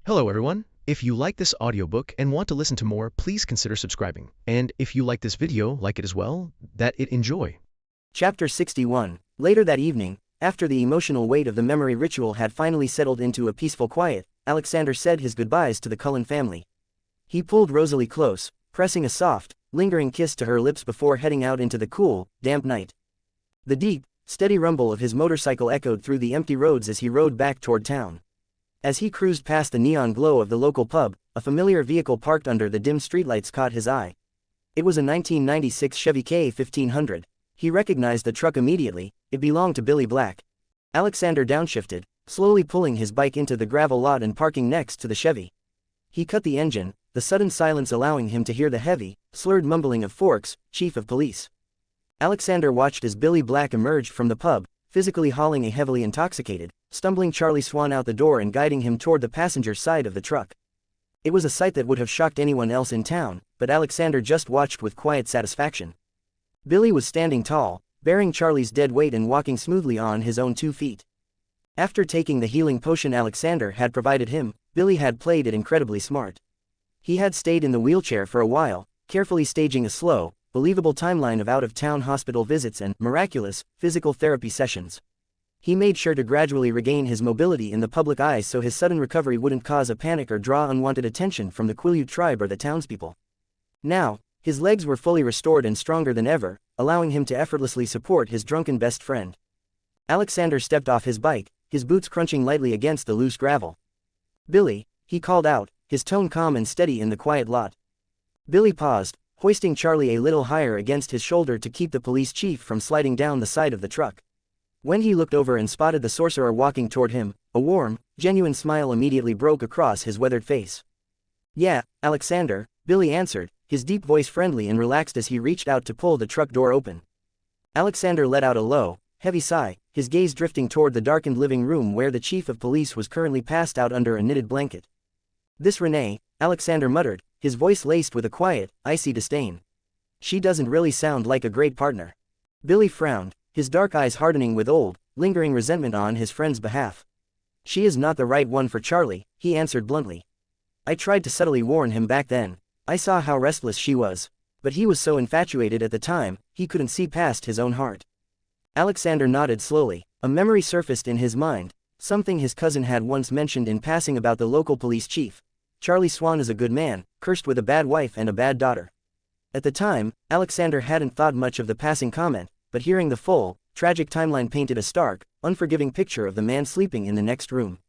Hello everyone. If you like this audiobook and want to listen to more, please consider subscribing. And if you like this video, like it as well, that it enjoy. Chapter 61. Later that evening, after the emotional weight of the memory ritual had finally settled into a peaceful quiet, Alexander said his goodbyes to the Cullen family. He pulled Rosalie close, pressing a soft, lingering kiss to her lips before heading out into the cool, damp night. The deep, steady rumble of his motorcycle echoed through the empty roads as he rode back toward town. As he cruised past the neon glow of the local pub, a familiar vehicle parked under the dim streetlights caught his eye. It was a 1996 Chevy K1500. He recognized the truck immediately. It belonged to Billy Black. Alexander downshifted, slowly pulling his bike into the gravel lot and parking next to the Chevy. He cut the engine, the sudden silence allowing him to hear the heavy, slurred mumbling of Forks, chief of police. Alexander watched as Billy Black emerged from the pub, physically hauling a heavily intoxicated, stumbling Charlie Swan out the door and guiding him toward the passenger side of the truck. It was a sight that would have shocked anyone else in town, but Alexander just watched with quiet satisfaction. Billy was standing tall, bearing Charlie's dead weight and walking smoothly on his own 2 feet. After taking the healing potion Alexander had provided him, Billy had played it incredibly smart. He had stayed in the wheelchair for a while, carefully staging a slow, believable timeline of out-of-town hospital visits and, miraculous, physical therapy sessions. He made sure to gradually regain his mobility in the public eye so his sudden recovery wouldn't cause a panic or draw unwanted attention from the Quileute tribe or the townspeople. Now, his legs were fully restored and stronger than ever, allowing him to effortlessly support his drunken best friend. Alexander stepped off his bike, his boots crunching lightly against the loose gravel. "Billy," he called out, his tone calm and steady in the quiet lot. Billy paused, hoisting Charlie a little higher against his shoulder to keep the police chief from sliding down the side of the truck. When he looked over and spotted the sorcerer walking toward him, a warm, genuine smile immediately broke across his weathered face. "Yeah, Alexander," Billy answered, his deep voice friendly and relaxed as he reached out to pull the truck door open. Alexander let out a low, heavy sigh, his gaze drifting toward the darkened living room where the chief of police was currently passed out under a knitted blanket. "This Renee," Alexander muttered, his voice laced with a quiet, icy disdain. "She doesn't really sound like a great partner." Billy frowned, his dark eyes hardening with old, lingering resentment on his friend's behalf. "She is not the right one for Charlie," he answered bluntly. "I tried to subtly warn him back then. I saw how restless she was. But he was so infatuated at the time, he couldn't see past his own heart." Alexander nodded slowly. A memory surfaced in his mind, something his cousin had once mentioned in passing about the local police chief. "Charlie Swan is a good man, cursed with a bad wife and a bad daughter." At the time, Alexander hadn't thought much of the passing comment, but hearing the full, tragic timeline painted a stark, unforgiving picture of the man sleeping in the next room.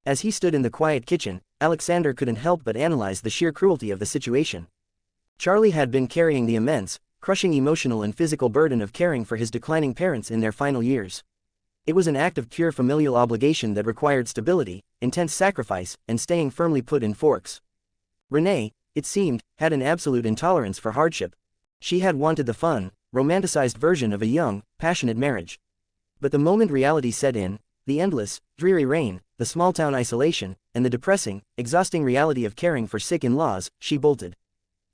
As he stood in the quiet kitchen, Alexander couldn't help but analyze the sheer cruelty of the situation. Charlie had been carrying the immense, crushing emotional and physical burden of caring for his declining parents in their final years. It was an act of pure familial obligation that required stability, intense sacrifice, and staying firmly put in Forks. Renee, it seemed, had an absolute intolerance for hardship. She had wanted the fun, romanticized version of a young, passionate marriage. But the moment reality set in, the endless, dreary rain, the small-town isolation, and the depressing, exhausting reality of caring for sick in-laws, she bolted.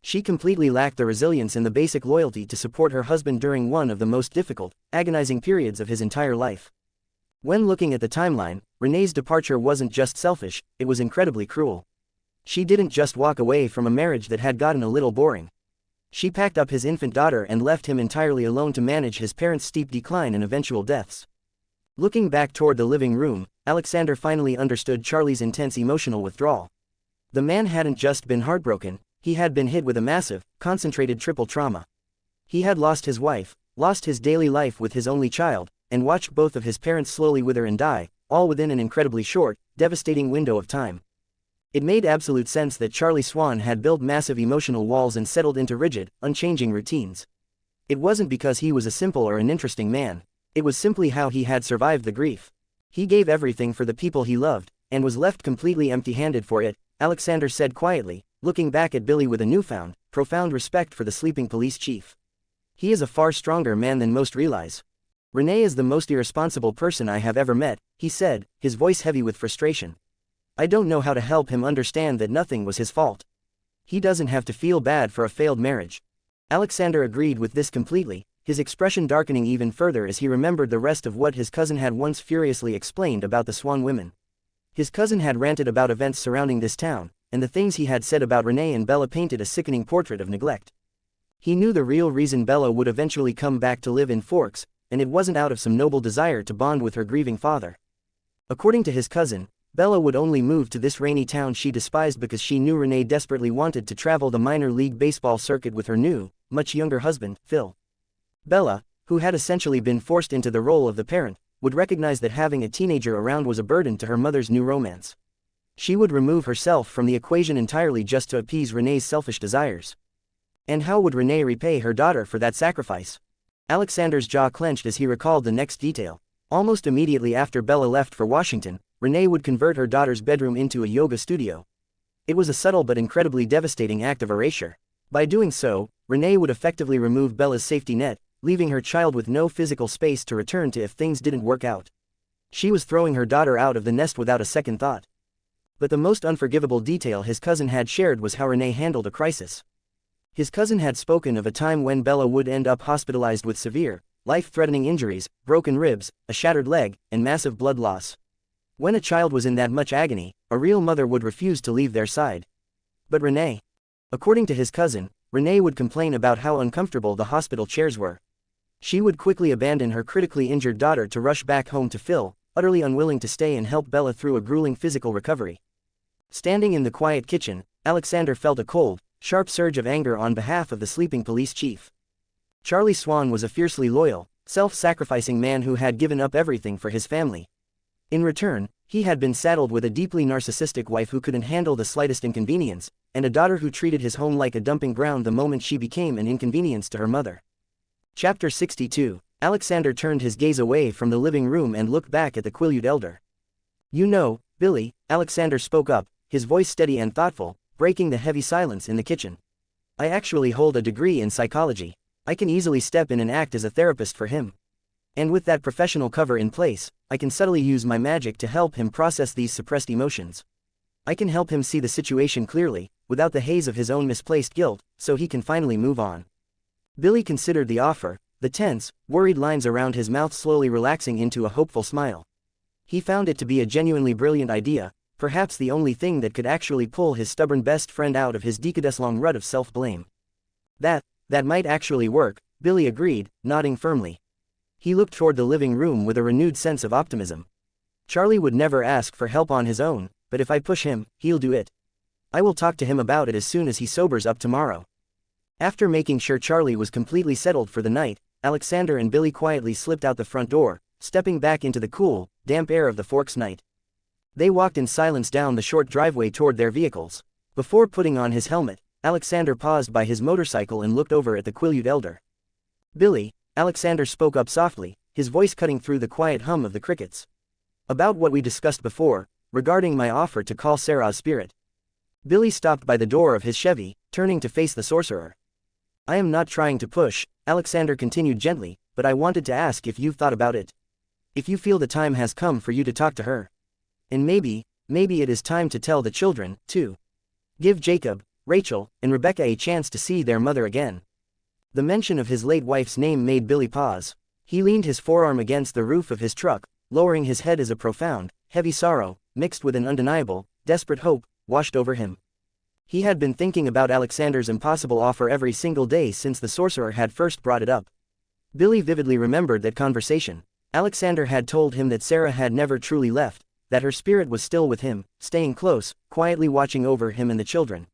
She completely lacked the resilience and the basic loyalty to support her husband during one of the most difficult, agonizing periods of his entire life. When looking at the timeline, Renee's departure wasn't just selfish, it was incredibly cruel. She didn't just walk away from a marriage that had gotten a little boring. She packed up his infant daughter and left him entirely alone to manage his parents' steep decline and eventual deaths. Looking back toward the living room, Alexander finally understood Charlie's intense emotional withdrawal. The man hadn't just been heartbroken, he had been hit with a massive, concentrated triple trauma. He had lost his wife, lost his daily life with his only child, and watched both of his parents slowly wither and die, all within an incredibly short, devastating window of time. It made absolute sense that Charlie Swan had built massive emotional walls and settled into rigid, unchanging routines. It wasn't because he was a simple or an interesting man. It was simply how he had survived the grief. He gave everything for the people he loved, and was left completely empty-handed for it, Alexander said quietly, looking back at Billy with a newfound, profound respect for the sleeping police chief. "He is a far stronger man than most realize. Renee is the most irresponsible person I have ever met," he said, his voice heavy with frustration. "I don't know how to help him understand that nothing was his fault. He doesn't have to feel bad for a failed marriage." Alexander agreed with this completely, his expression darkening even further as he remembered the rest of what his cousin had once furiously explained about the Swan women. His cousin had ranted about events surrounding this town, and the things he had said about Renee and Bella painted a sickening portrait of neglect. He knew the real reason Bella would eventually come back to live in Forks, and it wasn't out of some noble desire to bond with her grieving father. According to his cousin, Bella would only move to this rainy town she despised because she knew Renee desperately wanted to travel the minor league baseball circuit with her new, much younger husband, Phil. Bella, who had essentially been forced into the role of the parent, would recognize that having a teenager around was a burden to her mother's new romance. She would remove herself from the equation entirely just to appease Renee's selfish desires. And how would Renee repay her daughter for that sacrifice? Alexander's jaw clenched as he recalled the next detail. Almost immediately after Bella left for Washington, Renee would convert her daughter's bedroom into a yoga studio. It was a subtle but incredibly devastating act of erasure. By doing so, Renee would effectively remove Bella's safety net, leaving her child with no physical space to return to if things didn't work out. She was throwing her daughter out of the nest without a second thought. But the most unforgivable detail his cousin had shared was how Renee handled a crisis. His cousin had spoken of a time when Bella would end up hospitalized with severe, life-threatening injuries, broken ribs, a shattered leg, and massive blood loss. When a child was in that much agony, a real mother would refuse to leave their side. But Renee. According to his cousin, Renee would complain about how uncomfortable the hospital chairs were. She would quickly abandon her critically injured daughter to rush back home to Phil, utterly unwilling to stay and help Bella through a grueling physical recovery. Standing in the quiet kitchen, Alexander felt a cold, sharp surge of anger on behalf of the sleeping police chief. Charlie Swan was a fiercely loyal, self-sacrificing man who had given up everything for his family. In return, he had been saddled with a deeply narcissistic wife who couldn't handle the slightest inconvenience, and a daughter who treated his home like a dumping ground the moment she became an inconvenience to her mother. Chapter 62. Alexander turned his gaze away from the living room and looked back at the Quileute elder. "You know, Billy," Alexander spoke up, his voice steady and thoughtful, breaking the heavy silence in the kitchen. "I actually hold a degree in psychology. I can easily step in and act as a therapist for him. And with that professional cover in place, I can subtly use my magic to help him process these suppressed emotions. I can help him see the situation clearly, without the haze of his own misplaced guilt, so he can finally move on." Billy considered the offer, the tense, worried lines around his mouth slowly relaxing into a hopeful smile. He found it to be a genuinely brilliant idea, perhaps the only thing that could actually pull his stubborn best friend out of his decades-long rut of self-blame. That might actually work, Billy agreed, nodding firmly. He looked toward the living room with a renewed sense of optimism. Charlie would never ask for help on his own, but if I push him, he'll do it. I will talk to him about it as soon as he sobers up tomorrow. After making sure Charlie was completely settled for the night, Alexander and Billy quietly slipped out the front door, stepping back into the cool, damp air of the Forks night. They walked in silence down the short driveway toward their vehicles. Before putting on his helmet, Alexander paused by his motorcycle and looked over at the Quileute elder. "Billy," Alexander spoke up softly, his voice cutting through the quiet hum of the crickets. "About what we discussed before, regarding my offer to call Sarah's spirit." Billy stopped by the door of his Chevy, turning to face the sorcerer. "I am not trying to push," Alexander continued gently, "but I wanted to ask if you've thought about it. If you feel the time has come for you to talk to her. And maybe it is time to tell the children, too. Give Jacob, Rachel, and Rebecca a chance to see their mother again." The mention of his late wife's name made Billy pause. He leaned his forearm against the roof of his truck, lowering his head as a profound, heavy sorrow, mixed with an undeniable, desperate hope, washed over him. He had been thinking about Alexander's impossible offer every single day since the sorcerer had first brought it up. Billy vividly remembered that conversation. Alexander had told him that Sarah had never truly left, that her spirit was still with him, staying close, quietly watching over him and the children.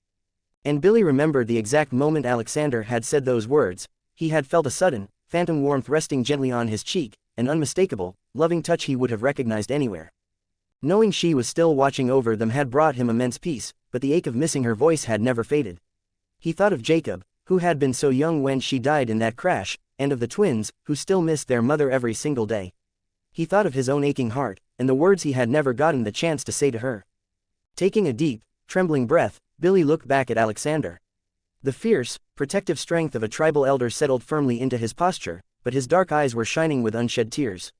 And Billy remembered the exact moment Alexander had said those words. He had felt a sudden, phantom warmth resting gently on his cheek, an unmistakable, loving touch he would have recognized anywhere. Knowing she was still watching over them had brought him immense peace, but the ache of missing her voice had never faded. He thought of Jacob, who had been so young when she died in that crash, and of the twins, who still missed their mother every single day. He thought of his own aching heart, and the words he had never gotten the chance to say to her. Taking a deep, trembling breath, Billy looked back at Alexander. The fierce, protective strength of a tribal elder settled firmly into his posture, but his dark eyes were shining with unshed tears.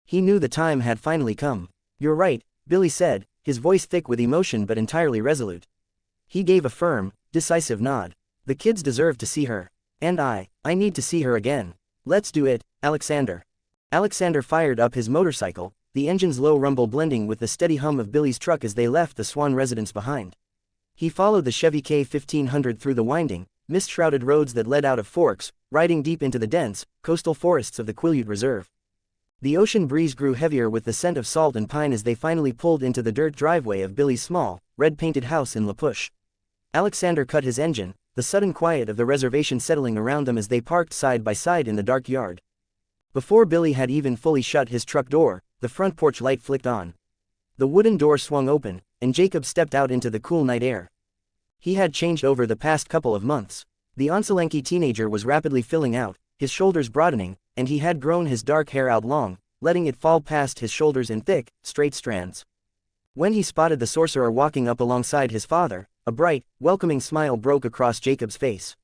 He knew the time had finally come. "You're right," Billy said, his voice thick with emotion but entirely resolute. He gave a firm, decisive nod. "The kids deserve to see her. And I need to see her again. Let's do it, Alexander." Alexander fired up his motorcycle, the engine's low rumble blending with the steady hum of Billy's truck as they left the Swan residence behind. He followed the Chevy K-1500 through the winding, mist-shrouded roads that led out of Forks, riding deep into the dense, coastal forests of the Quileute Reserve. The ocean breeze grew heavier with the scent of salt and pine as they finally pulled into the dirt driveway of Billy's small, red-painted house in La Push. Alexander cut his engine, the sudden quiet of the reservation settling around them as they parked side by side in the dark yard. Before Billy had even fully shut his truck door, the front porch light flicked on. The wooden door swung open, and Jacob stepped out into the cool night air. He had changed over the past couple of months. The Onsolanki teenager was rapidly filling out, his shoulders broadening, and he had grown his dark hair out long, letting it fall past his shoulders in thick, straight strands. When he spotted the sorcerer walking up alongside his father, a bright, welcoming smile broke across Jacob's face.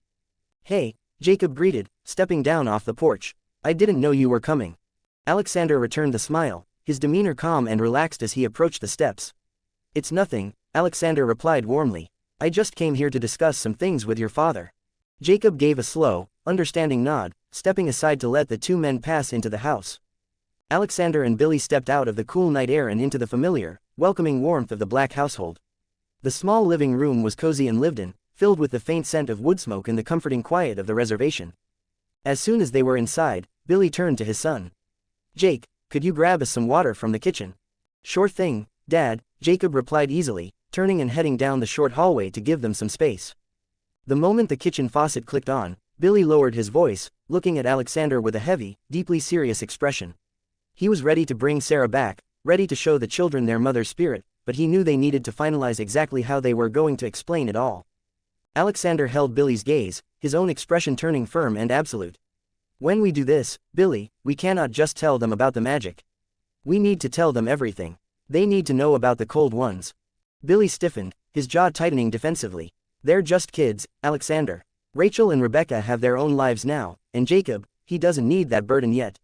"Hey," Jacob greeted, stepping down off the porch. "I didn't know you were coming." Alexander returned the smile, his demeanor calm and relaxed as he approached the steps. "It's nothing," Alexander replied warmly. "I just came here to discuss some things with your father." Jacob gave a slow, understanding nod, stepping aside to let the two men pass into the house. Alexander and Billy stepped out of the cool night air and into the familiar, welcoming warmth of the Black household. The small living room was cozy and lived in, filled with the faint scent of wood smoke and the comforting quiet of the reservation. As soon as they were inside, Billy turned to his son. "Jake, could you grab us some water from the kitchen?" "Sure thing, Dad," Jacob replied easily, turning and heading down the short hallway to give them some space. The moment the kitchen faucet clicked on, Billy lowered his voice, looking at Alexander with a heavy, deeply serious expression. He was ready to bring Sarah back, ready to show the children their mother's spirit, but he knew they needed to finalize exactly how they were going to explain it all. Alexander held Billy's gaze, his own expression turning firm and absolute. "When we do this, Billy, we cannot just tell them about the magic. We need to tell them everything. They need to know about the cold ones." Billy stiffened, his jaw tightening defensively. "They're just kids, Alexander. Rachel and Rebecca have their own lives now, and Jacob, he doesn't need that burden yet.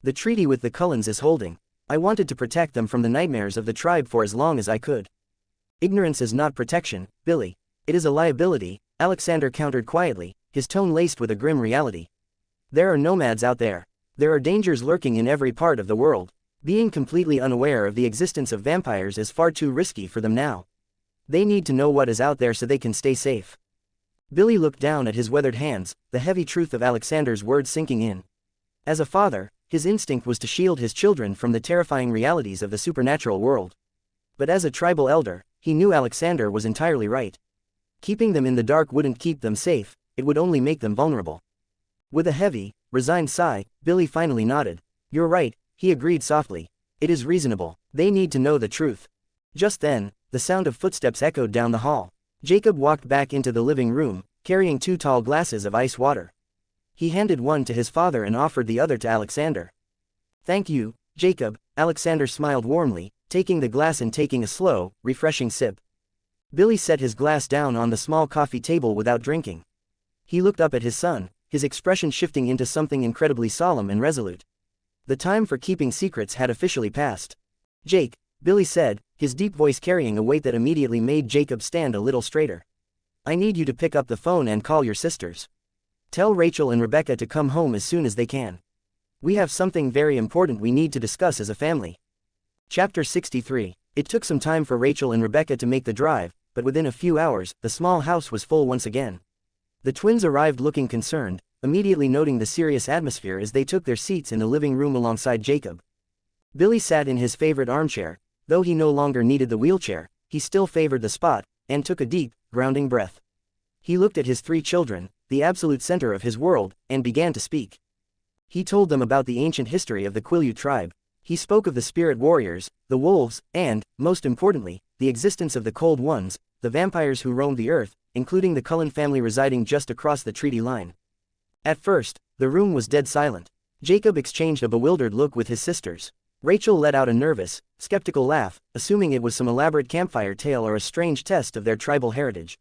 The treaty with the Cullens is holding. I wanted to protect them from the nightmares of the tribe for as long as I could." "Ignorance is not protection, Billy. It is a liability," Alexander countered quietly, his tone laced with a grim reality. "There are nomads out there. There are dangers lurking in every part of the world. Being completely unaware of the existence of vampires is far too risky for them now. They need to know what is out there so they can stay safe." Billy looked down at his weathered hands, the heavy truth of Alexander's words sinking in. As a father, his instinct was to shield his children from the terrifying realities of the supernatural world. But as a tribal elder, he knew Alexander was entirely right. Keeping them in the dark wouldn't keep them safe, it would only make them vulnerable. With a heavy, resigned sigh, Billy finally nodded. "You're right," he agreed softly. "It is reasonable. They need to know the truth." Just then, the sound of footsteps echoed down the hall. Jacob walked back into the living room, carrying 2 tall glasses of ice water. He handed one to his father and offered the other to Alexander. "Thank you, Jacob," Alexander smiled warmly, taking the glass and taking a slow, refreshing sip. Billy set his glass down on the small coffee table without drinking. He looked up at his son, his expression shifting into something incredibly solemn and resolute. The time for keeping secrets had officially passed. "Jake," Billy said, his deep voice carrying a weight that immediately made Jacob stand a little straighter. "I need you to pick up the phone and call your sisters. Tell Rachel and Rebecca to come home as soon as they can. We have something very important we need to discuss as a family." Chapter 63. It took some time for Rachel and Rebecca to make the drive, but within a few hours, the small house was full once again. The twins arrived looking concerned, immediately noting the serious atmosphere as they took their seats in the living room alongside Jacob. Billy sat in his favorite armchair. Though he no longer needed the wheelchair, he still favored the spot, and took a deep, grounding breath. He looked at his 3 children, the absolute center of his world, and began to speak. He told them about the ancient history of the Quileute tribe. He spoke of the spirit warriors, the wolves, and, most importantly, the existence of the Cold Ones, the vampires who roamed the earth, including the Cullen family residing just across the treaty line. At first, the room was dead silent. Jacob exchanged a bewildered look with his sisters. Rachel let out a nervous, skeptical laugh, assuming it was some elaborate campfire tale or a strange test of their tribal heritage.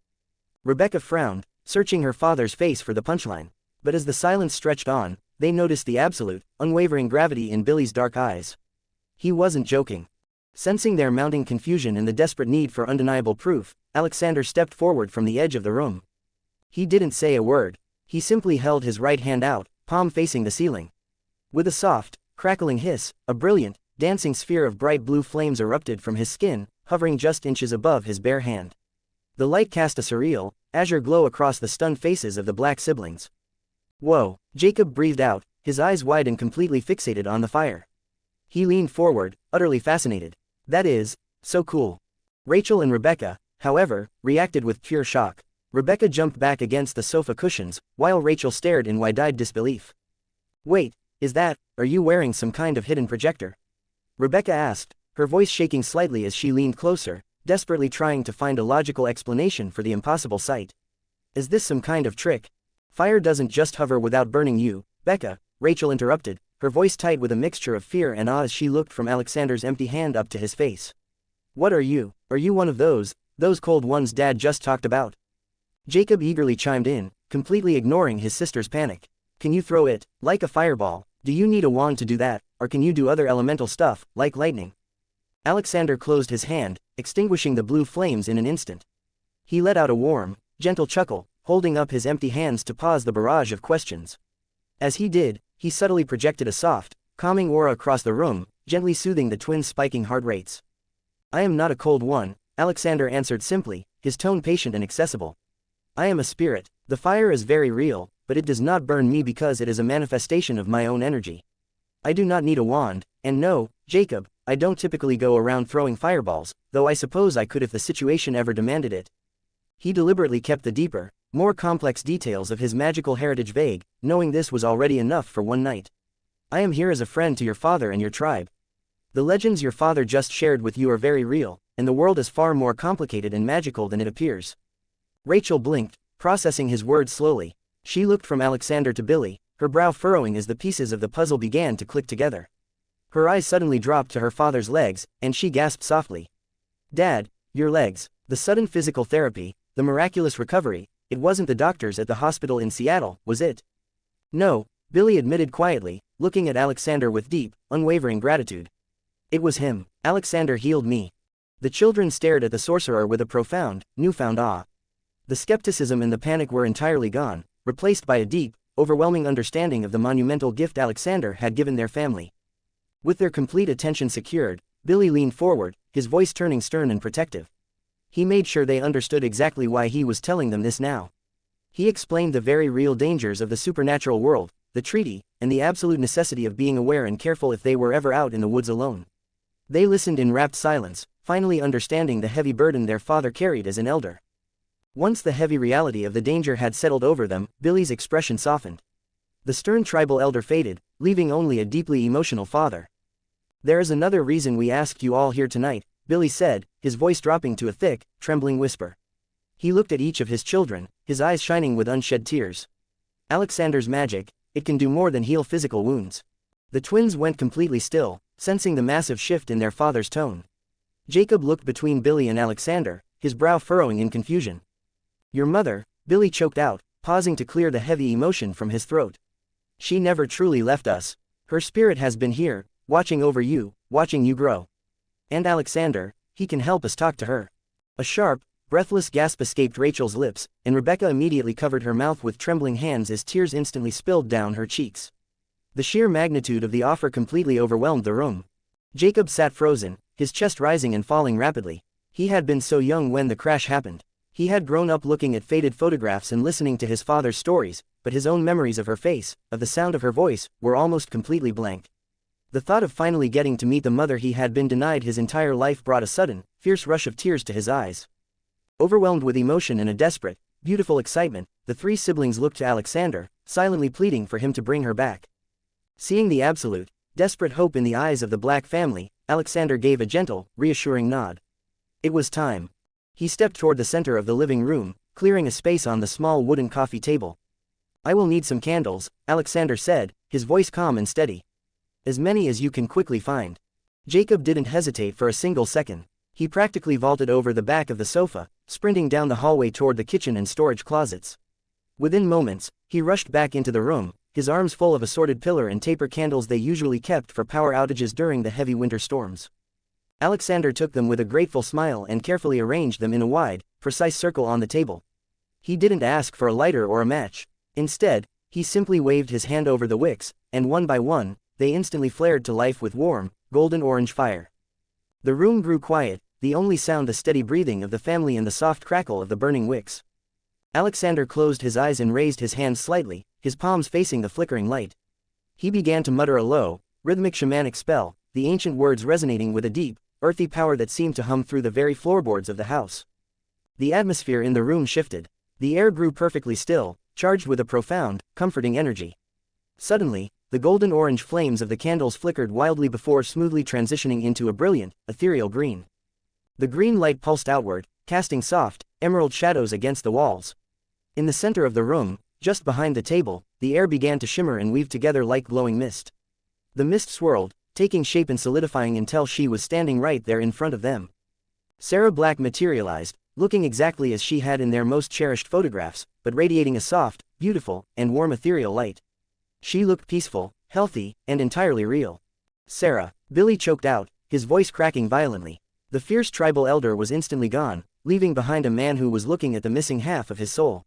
Rebecca frowned, searching her father's face for the punchline. But as the silence stretched on, they noticed the absolute, unwavering gravity in Billy's dark eyes. He wasn't joking. Sensing their mounting confusion and the desperate need for undeniable proof, Alexander stepped forward from the edge of the room. He didn't say a word. He simply held his right hand out, palm facing the ceiling. With a soft, crackling hiss, a brilliant, dancing sphere of bright blue flames erupted from his skin, hovering just inches above his bare hand. The light cast a surreal, azure glow across the stunned faces of the black siblings. Whoa, Jacob breathed out, his eyes wide and completely fixated on the fire. He leaned forward, utterly fascinated. That is so cool. Rachel and Rebecca, however, reacted with pure shock. Rebecca jumped back against the sofa cushions, while Rachel stared in wide-eyed disbelief. Wait, are you wearing some kind of hidden projector? Rebecca asked, her voice shaking slightly as she leaned closer, desperately trying to find a logical explanation for the impossible sight. Is this some kind of trick? Fire doesn't just hover without burning you, Becca, Rachel interrupted, her voice tight with a mixture of fear and awe as she looked from Alexander's empty hand up to his face. What are you? Are you one of those cold ones Dad just talked about? Jacob eagerly chimed in, completely ignoring his sister's panic. Can you throw it, like a fireball? Do you need a wand to do that, or can you do other elemental stuff, like lightning? Alexander closed his hand, extinguishing the blue flames in an instant. He let out a warm, gentle chuckle, holding up his empty hands to pause the barrage of questions. As he did, he subtly projected a soft, calming aura across the room, gently soothing the twins' spiking heart rates. I am not a cold one, Alexander answered simply, his tone patient and accessible. I am a spirit. The fire is very real, but it does not burn me because it is a manifestation of my own energy. I do not need a wand, and no, Jacob, I don't typically go around throwing fireballs, though I suppose I could if the situation ever demanded it. He deliberately kept the deeper, more complex details of his magical heritage vague, knowing this was already enough for one night. I am here as a friend to your father and your tribe. The legends your father just shared with you are very real, and the world is far more complicated and magical than it appears. Rachel blinked, processing his words slowly. She looked from Alexander to Billy, her brow furrowing as the pieces of the puzzle began to click together. Her eyes suddenly dropped to her father's legs, and she gasped softly. Dad, your legs, the sudden physical therapy, the miraculous recovery, it wasn't the doctors at the hospital in Seattle, was it? No, Billy admitted quietly, looking at Alexander with deep, unwavering gratitude. It was him. Alexander healed me. The children stared at the sorcerer with a profound, newfound awe. The skepticism and the panic were entirely gone, replaced by a deep, overwhelming understanding of the monumental gift Alexander had given their family. With their complete attention secured, Billy leaned forward, his voice turning stern and protective. He made sure they understood exactly why he was telling them this now. He explained the very real dangers of the supernatural world, the treaty, and the absolute necessity of being aware and careful if they were ever out in the woods alone. They listened in rapt silence, finally understanding the heavy burden their father carried as an elder. Once the heavy reality of the danger had settled over them, Billy's expression softened. The stern tribal elder faded, leaving only a deeply emotional father. There is another reason we asked you all here tonight, Billy said, his voice dropping to a thick, trembling whisper. He looked at each of his children, his eyes shining with unshed tears. Alexander's magic, it can do more than heal physical wounds. The twins went completely still, sensing the massive shift in their father's tone. Jacob looked between Billy and Alexander, his brow furrowing in confusion. Your mother, Billy choked out, pausing to clear the heavy emotion from his throat. She never truly left us. Her spirit has been here, watching over you, watching you grow. And Alexander, he can help us talk to her. A sharp, breathless gasp escaped Rachel's lips, and Rebecca immediately covered her mouth with trembling hands as tears instantly spilled down her cheeks. The sheer magnitude of the offer completely overwhelmed the room. Jacob sat frozen, his chest rising and falling rapidly. He had been so young when the crash happened. He had grown up looking at faded photographs and listening to his father's stories, but his own memories of her face, of the sound of her voice, were almost completely blank. The thought of finally getting to meet the mother he had been denied his entire life brought a sudden, fierce rush of tears to his eyes. Overwhelmed with emotion and a desperate, beautiful excitement, the three siblings looked to Alexander, silently pleading for him to bring her back. Seeing the absolute, desperate hope in the eyes of the Black family, Alexander gave a gentle, reassuring nod. It was time. He stepped toward the center of the living room, clearing a space on the small wooden coffee table. I will need some candles, Alexander said, his voice calm and steady. As many as you can quickly find. Jacob didn't hesitate for a single second. He practically vaulted over the back of the sofa, sprinting down the hallway toward the kitchen and storage closets. Within moments, he rushed back into the room, his arms full of assorted pillar and taper candles they usually kept for power outages during the heavy winter storms. Alexander took them with a grateful smile and carefully arranged them in a wide, precise circle on the table. He didn't ask for a lighter or a match. Instead, he simply waved his hand over the wicks, and one by one, they instantly flared to life with warm, golden orange fire. The room grew quiet, the only sound the steady breathing of the family and the soft crackle of the burning wicks. Alexander closed his eyes and raised his hands slightly, his palms facing the flickering light. He began to mutter a low, rhythmic shamanic spell, the ancient words resonating with a deep, earthy power that seemed to hum through the very floorboards of the house. The atmosphere in the room shifted. The air grew perfectly still, charged with a profound, comforting energy. Suddenly, the golden orange flames of the candles flickered wildly before smoothly transitioning into a brilliant, ethereal green. The green light pulsed outward, casting soft, emerald shadows against the walls. In the center of the room, just behind the table, the air began to shimmer and weave together like glowing mist. The mist swirled, taking shape and solidifying until she was standing right there in front of them. Sarah Black materialized, looking exactly as she had in their most cherished photographs, but radiating a soft, beautiful, and warm ethereal light. She looked peaceful, healthy, and entirely real. Sarah, Billy choked out, his voice cracking violently. The fierce tribal elder was instantly gone, leaving behind a man who was looking at the missing half of his soul.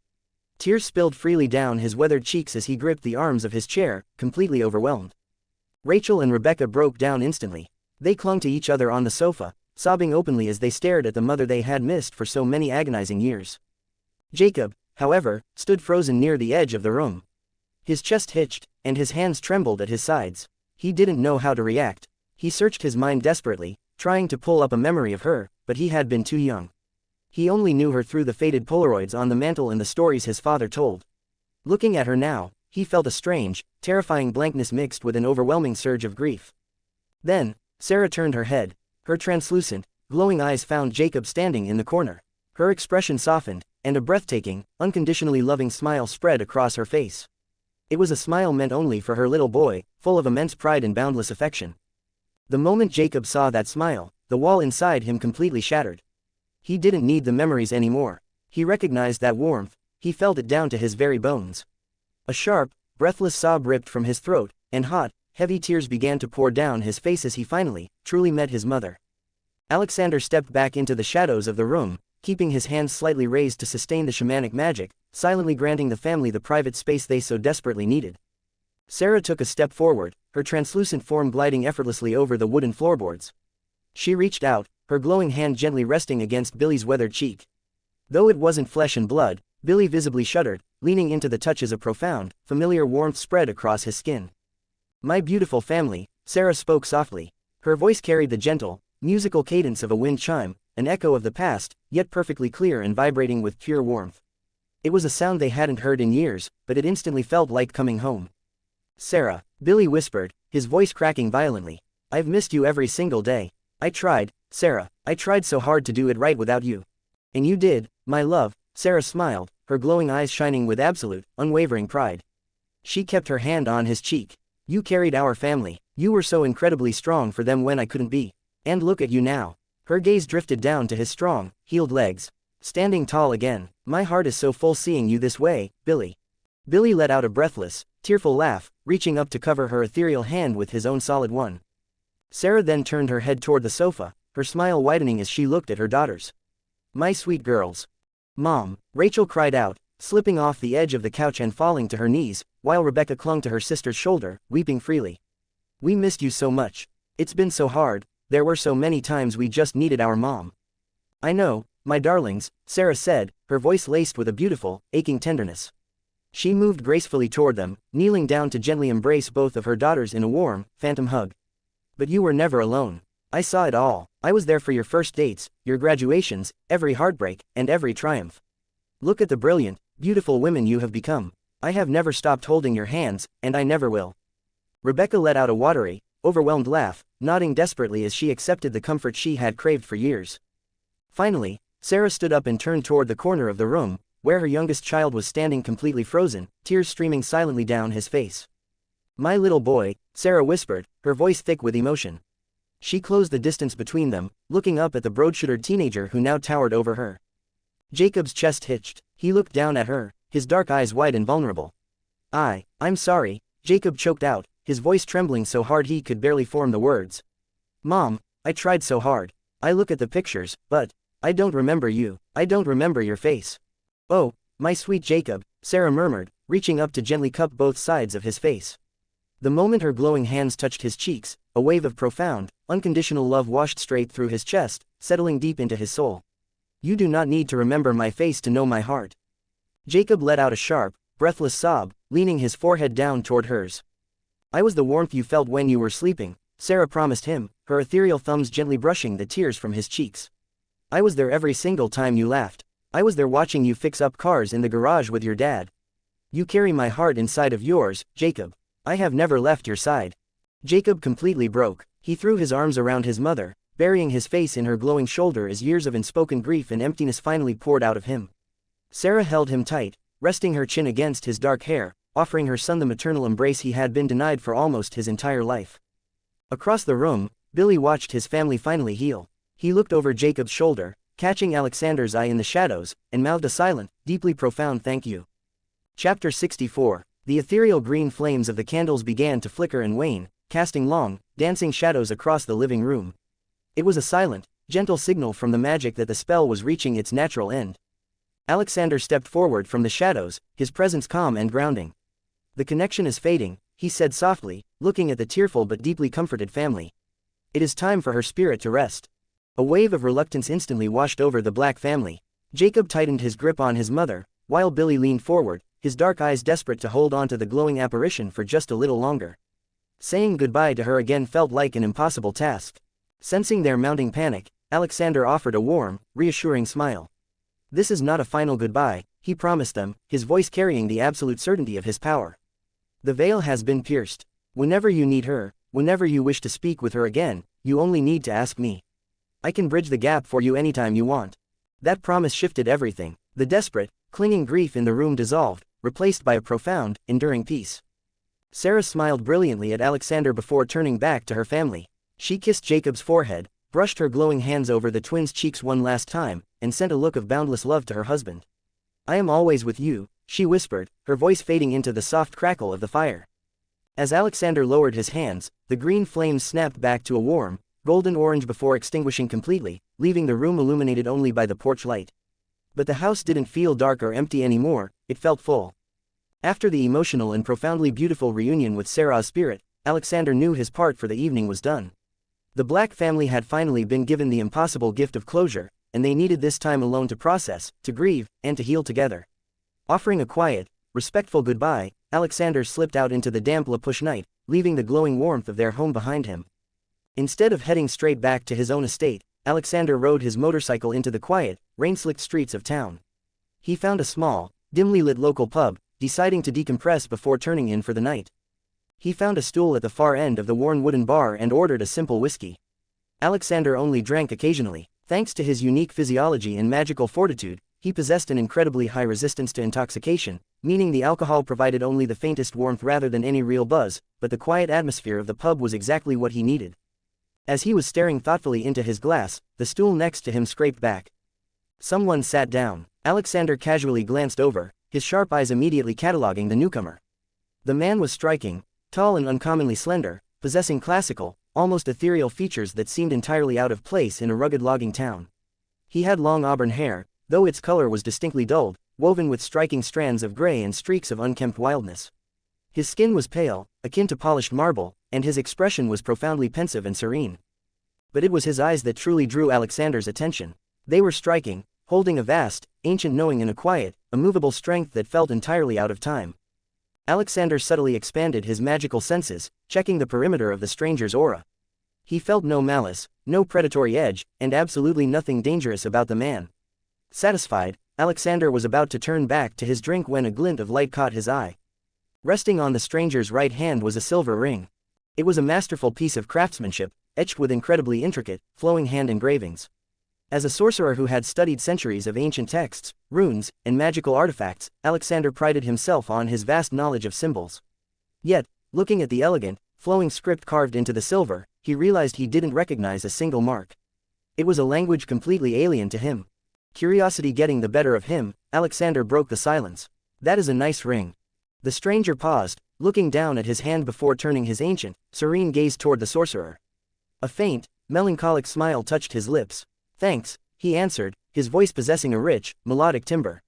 Tears spilled freely down his weathered cheeks as he gripped the arms of his chair, completely overwhelmed. Rachel and Rebecca broke down instantly. They clung to each other on the sofa, sobbing openly as they stared at the mother they had missed for so many agonizing years. Jacob, however, stood frozen near the edge of the room. His chest hitched, and his hands trembled at his sides. He didn't know how to react. He searched his mind desperately, trying to pull up a memory of her, but he had been too young. He only knew her through the faded Polaroids on the mantel and the stories his father told. Looking at her now, he felt a strange, terrifying blankness mixed with an overwhelming surge of grief. Then, Sarah turned her head. Her translucent, glowing eyes found Jacob standing in the corner. Her expression softened, and a breathtaking, unconditionally loving smile spread across her face. It was a smile meant only for her little boy, full of immense pride and boundless affection. The moment Jacob saw that smile, the wall inside him completely shattered. He didn't need the memories anymore. He recognized that warmth, he felt it down to his very bones. A sharp, breathless sob ripped from his throat, and hot, heavy tears began to pour down his face as he finally, truly met his mother. Alexander stepped back into the shadows of the room, keeping his hands slightly raised to sustain the shamanic magic, silently granting the family the private space they so desperately needed. Sarah took a step forward, her translucent form gliding effortlessly over the wooden floorboards. She reached out, her glowing hand gently resting against Billy's weathered cheek. Though it wasn't flesh and blood, Billy visibly shuddered, leaning into the touch as a profound, familiar warmth spread across his skin. "My beautiful family," Sarah spoke softly. Her voice carried the gentle, musical cadence of a wind chime, an echo of the past, yet perfectly clear and vibrating with pure warmth. It was a sound they hadn't heard in years, but it instantly felt like coming home. "Sarah," Billy whispered, his voice cracking violently. "I've missed you every single day. I tried, Sarah, I tried so hard to do it right without you. And you did, my love." Sarah smiled, her glowing eyes shining with absolute, unwavering pride. She kept her hand on his cheek. "You carried our family. You were so incredibly strong for them when I couldn't be. And look at you now." Her gaze drifted down to his strong, healed legs. "Standing tall again. My heart is so full seeing you this way, Billy." Billy let out a breathless, tearful laugh, reaching up to cover her ethereal hand with his own solid one. Sarah then turned her head toward the sofa, her smile widening as she looked at her daughters. "My sweet girls." "Mom," Rachel cried out, slipping off the edge of the couch and falling to her knees, while Rebecca clung to her sister's shoulder, weeping freely. "We missed you so much. It's been so hard, there were so many times we just needed our mom." "I know, my darlings," Sarah said, her voice laced with a beautiful, aching tenderness. She moved gracefully toward them, kneeling down to gently embrace both of her daughters in a warm, phantom hug. "But you were never alone. I saw it all. I was there for your first dates, your graduations, every heartbreak, and every triumph. Look at the brilliant, beautiful women you have become. I have never stopped holding your hands, and I never will." Rebecca let out a watery, overwhelmed laugh, nodding desperately as she accepted the comfort she had craved for years. Finally, Sarah stood up and turned toward the corner of the room, where her youngest child was standing completely frozen, tears streaming silently down his face. "My little boy," Sarah whispered, her voice thick with emotion. She closed the distance between them, looking up at the broad-shouldered teenager who now towered over her. Jacob's chest hitched. He looked down at her, his dark eyes wide and vulnerable. I'm sorry," Jacob choked out, his voice trembling so hard he could barely form the words. "Mom, I tried so hard. I look at the pictures, but I don't remember you. I don't remember your face." "Oh, my sweet Jacob," Sarah murmured, reaching up to gently cup both sides of his face. The moment her glowing hands touched his cheeks, A wave of profound, unconditional love washed straight through his chest, settling deep into his soul. You do not need to remember my face to know my heart. Jacob let out a sharp, breathless sob, leaning his forehead down toward hers. I was the warmth you felt when you were sleeping, Sarah promised him, her ethereal thumbs gently brushing the tears from his cheeks. I was there every single time you laughed. I was there watching you fix up cars in the garage with your dad. You carry my heart inside of yours, Jacob. I have never left your side. Jacob completely broke. He threw his arms around his mother, burying his face in her glowing shoulder as years of unspoken grief and emptiness finally poured out of him. Sarah held him tight, resting her chin against his dark hair, offering her son the maternal embrace he had been denied for almost his entire life. Across the room, Billy watched his family finally heal. He looked over Jacob's shoulder, catching Alexander's eye in the shadows, and mouthed a silent, deeply profound thank you. Chapter 64. The ethereal green flames of the candles began to flicker and wane, casting long, dancing shadows across the living room. It was a silent, gentle signal from the magic that the spell was reaching its natural end. Alexander stepped forward from the shadows, his presence calm and grounding. The connection is fading, he said softly, looking at the tearful but deeply comforted family. It is time for her spirit to rest. A wave of reluctance instantly washed over the Black family. Jacob tightened his grip on his mother, while Billy leaned forward, his dark eyes desperate to hold on to the glowing apparition for just a little longer. Saying goodbye to her again felt like an impossible task. Sensing their mounting panic, Alexander offered a warm, reassuring smile. This is not a final goodbye, he promised them, his voice carrying the absolute certainty of his power. The veil has been pierced. Whenever you need her, whenever you wish to speak with her again, you only need to ask me. I can bridge the gap for you anytime you want. That promise shifted everything. The desperate, clinging grief in the room dissolved, replaced by a profound, enduring peace. Sarah smiled brilliantly at Alexander before turning back to her family. She kissed Jacob's forehead, brushed her glowing hands over the twins' cheeks one last time, and sent a look of boundless love to her husband. I am always with you, she whispered, her voice fading into the soft crackle of the fire. As Alexander lowered his hands, the green flames snapped back to a warm, golden orange before extinguishing completely, leaving the room illuminated only by the porch light. But the house didn't feel dark or empty anymore, it felt full. After the emotional and profoundly beautiful reunion with Sarah's spirit, Alexander knew his part for the evening was done. The Black family had finally been given the impossible gift of closure, and they needed this time alone to process, to grieve, and to heal together. Offering a quiet, respectful goodbye, Alexander slipped out into the damp La Push night, leaving the glowing warmth of their home behind him. Instead of heading straight back to his own estate, Alexander rode his motorcycle into the quiet, rain-slicked streets of town. He found a small, dimly lit local pub, deciding to decompress before turning in for the night. He found a stool at the far end of the worn wooden bar and ordered a simple whiskey. Alexander only drank occasionally. Thanks to his unique physiology and magical fortitude, he possessed an incredibly high resistance to intoxication, meaning the alcohol provided only the faintest warmth rather than any real buzz, but the quiet atmosphere of the pub was exactly what he needed. As he was staring thoughtfully into his glass, the stool next to him scraped back. Someone sat down. Alexander casually glanced over, his sharp eyes immediately cataloging the newcomer. The man was striking, tall and uncommonly slender, possessing classical, almost ethereal features that seemed entirely out of place in a rugged logging town. He had long auburn hair, though its color was distinctly dulled, woven with striking strands of gray and streaks of unkempt wildness. His skin was pale, akin to polished marble, and his expression was profoundly pensive and serene. But it was his eyes that truly drew Alexander's attention. They were striking, holding a vast, ancient knowing and a quiet, immovable strength that felt entirely out of time. Alexander subtly expanded his magical senses, checking the perimeter of the stranger's aura. He felt no malice, no predatory edge, and absolutely nothing dangerous about the man. Satisfied, Alexander was about to turn back to his drink when a glint of light caught his eye. Resting on the stranger's right hand was a silver ring. It was a masterful piece of craftsmanship, etched with incredibly intricate, flowing hand engravings. As a sorcerer who had studied centuries of ancient texts, runes, and magical artifacts, Alexander prided himself on his vast knowledge of symbols. Yet, looking at the elegant, flowing script carved into the silver, he realized he didn't recognize a single mark. It was a language completely alien to him. Curiosity getting the better of him, Alexander broke the silence. That is a nice ring. The stranger paused, looking down at his hand before turning his ancient, serene gaze toward the sorcerer. A faint, melancholic smile touched his lips. Thanks, he answered, his voice possessing a rich, melodic timbre.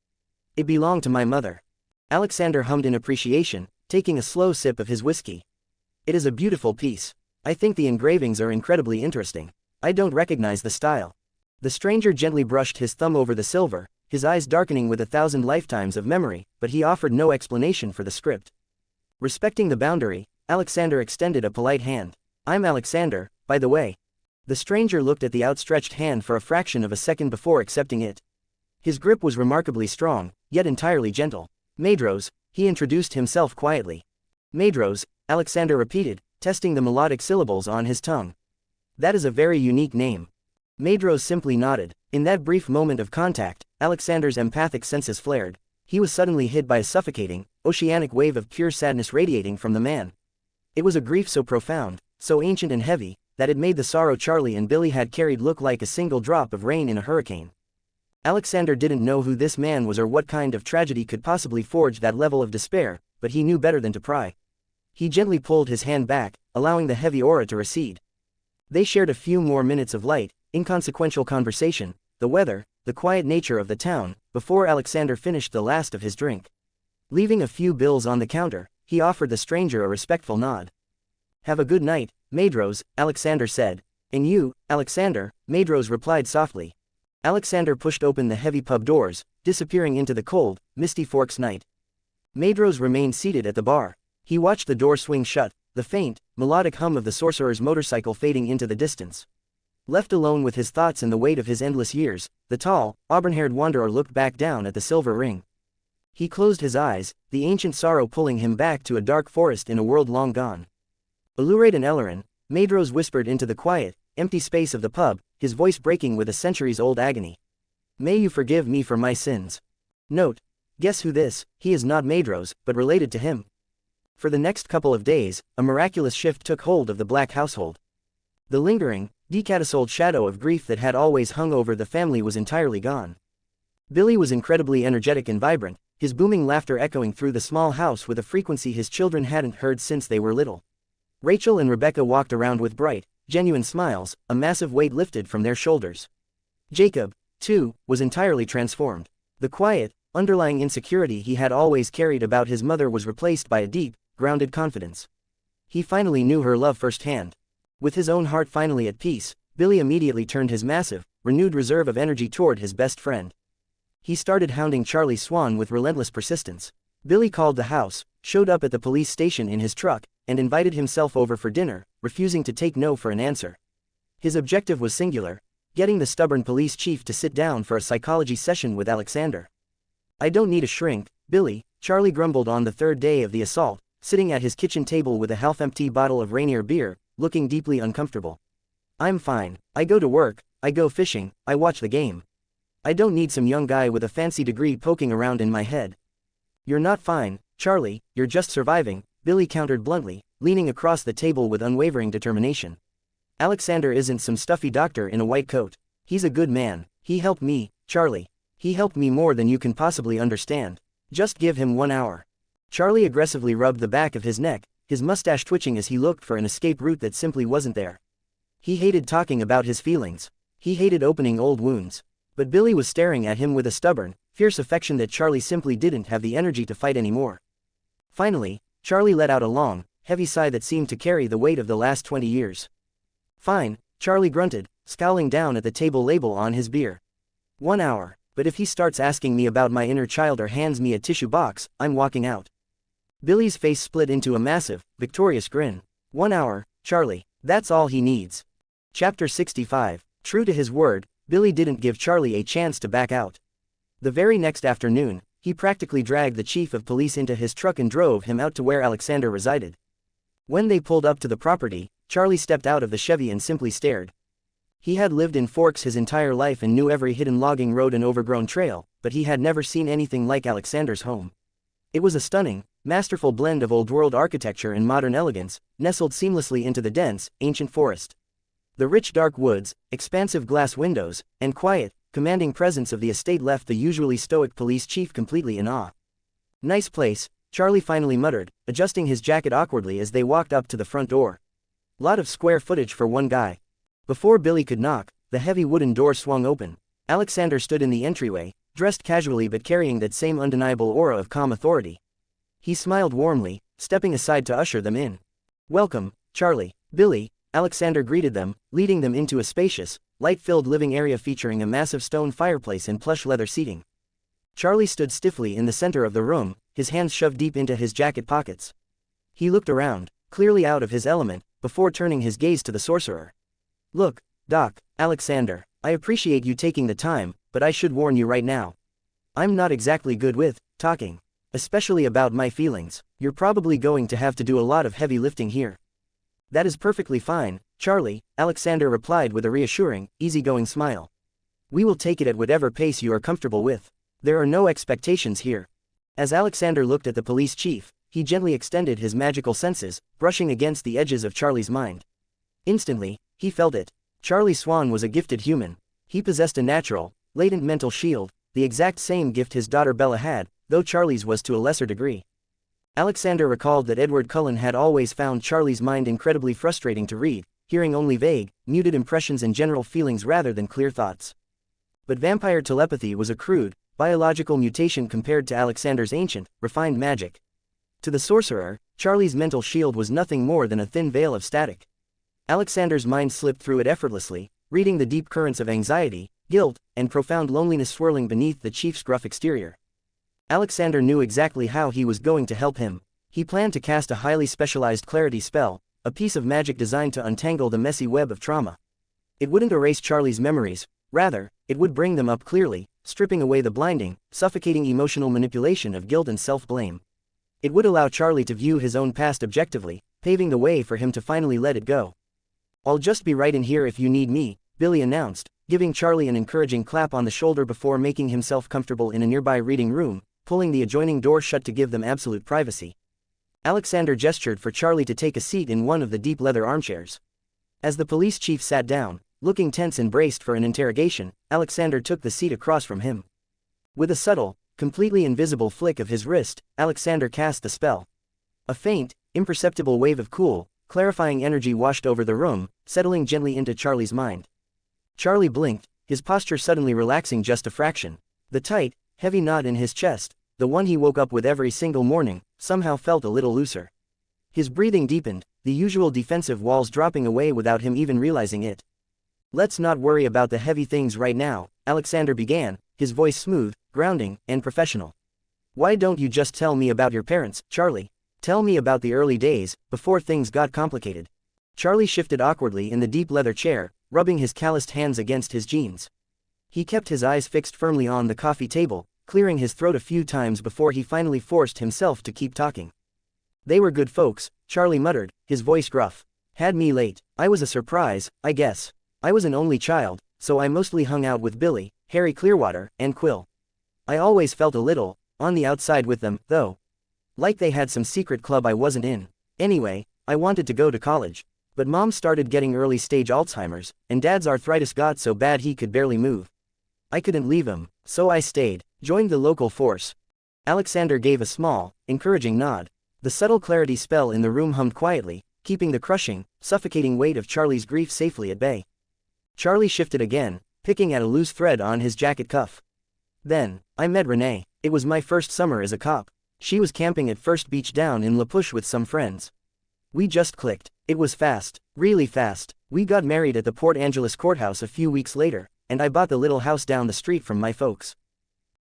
It belonged to my mother. Alexander hummed in appreciation, taking a slow sip of his whiskey. It is a beautiful piece. I think the engravings are incredibly interesting. I don't recognize the style. The stranger gently brushed his thumb over the silver, his eyes darkening with 1,000 lifetimes of memory, but he offered no explanation for the script. Respecting the boundary, Alexander extended a polite hand. I'm Alexander, by the way. The stranger looked at the outstretched hand for a fraction of a second before accepting it. His grip was remarkably strong, yet entirely gentle. Medros, he introduced himself quietly. Medros, Alexander repeated, testing the melodic syllables on his tongue. That is a very unique name. Medros simply nodded. In that brief moment of contact, Alexander's empathic senses flared. He was suddenly hit by a suffocating, oceanic wave of pure sadness radiating from the man. It was a grief so profound, so ancient and heavy, that it made the sorrow Charlie and Billy had carried look like a single drop of rain in a hurricane. Alexander didn't know who this man was or what kind of tragedy could possibly forge that level of despair, but he knew better than to pry. He gently pulled his hand back, allowing the heavy aura to recede. They shared a few more minutes of light, inconsequential conversation, the weather, the quiet nature of the town, before Alexander finished the last of his drink. Leaving a few bills on the counter, he offered the stranger a respectful nod. Have a good night, Medros, Alexander said. And you, Alexander, Medros replied softly. Alexander pushed open the heavy pub doors, disappearing into the cold, misty Forks night. Medros remained seated at the bar. He watched the door swing shut, the faint, melodic hum of the sorcerer's motorcycle fading into the distance. Left alone with his thoughts and the weight of his endless years, the tall, auburn-haired wanderer looked back down at the silver ring. He closed his eyes, the ancient sorrow pulling him back to a dark forest in a world long gone. Allured and Ellerin, Medros whispered into the quiet, empty space of the pub, his voice breaking with a centuries-old agony. May you forgive me for my sins. Note: guess who this? He is not Medros, but related to him. For the next couple of days, a miraculous shift took hold of the Black household. The lingering, decatasold shadow of grief that had always hung over the family was entirely gone. Billy was incredibly energetic and vibrant, his booming laughter echoing through the small house with a frequency his children hadn't heard since they were little. Rachel and Rebecca walked around with bright, genuine smiles, a massive weight lifted from their shoulders. Jacob, too, was entirely transformed. The quiet, underlying insecurity he had always carried about his mother was replaced by a deep, grounded confidence. He finally knew her love firsthand. With his own heart finally at peace, Billy immediately turned his massive, renewed reserve of energy toward his best friend. He started hounding Charlie Swan with relentless persistence. Billy called the house, showed up at the police station in his truck, and invited himself over for dinner, refusing to take no for an answer. His objective was singular: getting the stubborn police chief to sit down for a psychology session with Alexander. I don't need a shrink, Billy, Charlie grumbled on the third day of the assault, sitting at his kitchen table with a half-empty bottle of Rainier beer, looking deeply uncomfortable. I'm fine. I go to work, I go fishing, I watch the game. I don't need some young guy with a fancy degree poking around in my head. You're not fine, Charlie, you're just surviving, Billy countered bluntly, leaning across the table with unwavering determination. Alexander isn't some stuffy doctor in a white coat. He's a good man. He helped me, Charlie. He helped me more than you can possibly understand. Just give him 1 hour. Charlie aggressively rubbed the back of his neck, his mustache twitching as he looked for an escape route that simply wasn't there. He hated talking about his feelings. He hated opening old wounds. But Billy was staring at him with a stubborn, fierce affection that Charlie simply didn't have the energy to fight anymore. Finally, Charlie let out a long, heavy sigh that seemed to carry the weight of the last 20 years. Fine, Charlie grunted, scowling down at the table label on his beer. 1 hour, but if he starts asking me about my inner child or hands me a tissue box, I'm walking out. Billy's face split into a massive, victorious grin. 1 hour, Charlie, that's all he needs. Chapter 65. True to his word, Billy didn't give Charlie a chance to back out. The very next afternoon, he practically dragged the chief of police into his truck and drove him out to where Alexander resided. When they pulled up to the property, Charlie stepped out of the Chevy and simply stared. He had lived in Forks his entire life and knew every hidden logging road and overgrown trail, but he had never seen anything like Alexander's home. It was a stunning, masterful blend of old-world architecture and modern elegance, nestled seamlessly into the dense, ancient forest. The rich dark woods, expansive glass windows, and quiet, commanding presence of the estate left the usually stoic police chief completely in awe. Nice place, Charlie finally muttered, adjusting his jacket awkwardly as they walked up to the front door. Lot of square footage for one guy. Before Billy could knock, the heavy wooden door swung open. Alexander stood in the entryway, dressed casually but carrying that same undeniable aura of calm authority. He smiled warmly, stepping aside to usher them in. Welcome, Charlie. Billy, Alexander greeted them, leading them into a spacious, light-filled living area featuring a massive stone fireplace and plush leather seating. Charlie stood stiffly in the center of the room, his hands shoved deep into his jacket pockets. He looked around, clearly out of his element, before turning his gaze to the sorcerer. "Look, Doc, Alexander, I appreciate you taking the time, but I should warn you right now. I'm not exactly good with talking. Especially about my feelings. You're probably going to have to do a lot of heavy lifting here." "That is perfectly fine, Charlie," Alexander replied with a reassuring, easygoing smile. "We will take it at whatever pace you are comfortable with. There are no expectations here." As Alexander looked at the police chief, he gently extended his magical senses, brushing against the edges of Charlie's mind. Instantly, he felt it. Charlie Swan was a gifted human. He possessed a natural, latent mental shield, the exact same gift his daughter Bella had, though Charlie's was to a lesser degree. Alexander recalled that Edward Cullen had always found Charlie's mind incredibly frustrating to read, hearing only vague, muted impressions and general feelings rather than clear thoughts. But vampire telepathy was a crude, biological mutation compared to Alexander's ancient, refined magic. To the sorcerer, Charlie's mental shield was nothing more than a thin veil of static. Alexander's mind slipped through it effortlessly, reading the deep currents of anxiety, guilt, and profound loneliness swirling beneath the chief's gruff exterior. Alexander knew exactly how he was going to help him. He planned to cast a highly specialized clarity spell, a piece of magic designed to untangle the messy web of trauma. It wouldn't erase Charlie's memories, rather, it would bring them up clearly, stripping away the blinding, suffocating emotional manipulation of guilt and self-blame. It would allow Charlie to view his own past objectively, paving the way for him to finally let it go. "I'll just be right in here if you need me," Billy announced, giving Charlie an encouraging clap on the shoulder before making himself comfortable in a nearby reading room, pulling the adjoining door shut to give them absolute privacy. Alexander gestured for Charlie to take a seat in one of the deep leather armchairs. As the police chief sat down, looking tense and braced for an interrogation, Alexander took the seat across from him. With a subtle, completely invisible flick of his wrist, Alexander cast the spell. A faint, imperceptible wave of cool, clarifying energy washed over the room, settling gently into Charlie's mind. Charlie blinked, his posture suddenly relaxing just a fraction. The tight, heavy knot in his chest, the one he woke up with every single morning, somehow felt a little looser. His breathing deepened, the usual defensive walls dropping away without him even realizing it. "Let's not worry about the heavy things right now," Alexander began, his voice smooth, grounding, and professional. "Why don't you just tell me about your parents, Charlie? Tell me about the early days, before things got complicated." Charlie shifted awkwardly in the deep leather chair, rubbing his calloused hands against his jeans. He kept his eyes fixed firmly on the coffee table, clearing his throat a few times before he finally forced himself to keep talking. "They were good folks," Charlie muttered, his voice gruff. "Had me late. I was a surprise, I guess. I was an only child, so I mostly hung out with Billy, Harry Clearwater, and Quill. I always felt a little on the outside with them, though. Like they had some secret club I wasn't in. Anyway, I wanted to go to college. But Mom started getting early-stage Alzheimer's, and Dad's arthritis got so bad he could barely move. I couldn't leave him, so I stayed, joined the local force." Alexander gave a small, encouraging nod. The subtle clarity spell in the room hummed quietly, keeping the crushing, suffocating weight of Charlie's grief safely at bay. Charlie shifted again, picking at a loose thread on his jacket cuff. "Then, I met Renee. It was my first summer as a cop. She was camping at First Beach down in La Push with some friends. We just clicked. It was fast, really fast. We got married at the Port Angeles courthouse a few weeks later, and I bought the little house down the street from my folks."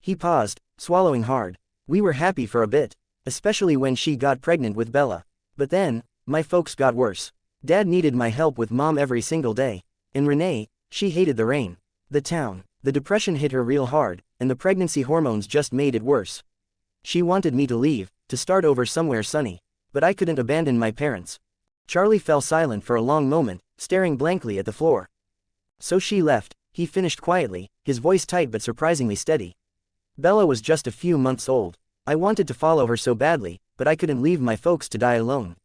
He paused, swallowing hard. "We were happy for a bit, especially when she got pregnant with Bella. But then, my folks got worse. Dad needed my help with Mom every single day. And Renee, she hated the rain, the town. The depression hit her real hard, and the pregnancy hormones just made it worse. She wanted me to leave, to start over somewhere sunny. But I couldn't abandon my parents." Charlie fell silent for a long moment, staring blankly at the floor. "So she left," he finished quietly, his voice tight but surprisingly steady. "Bella was just a few months old. I wanted to follow her so badly, but I couldn't leave my folks to die alone.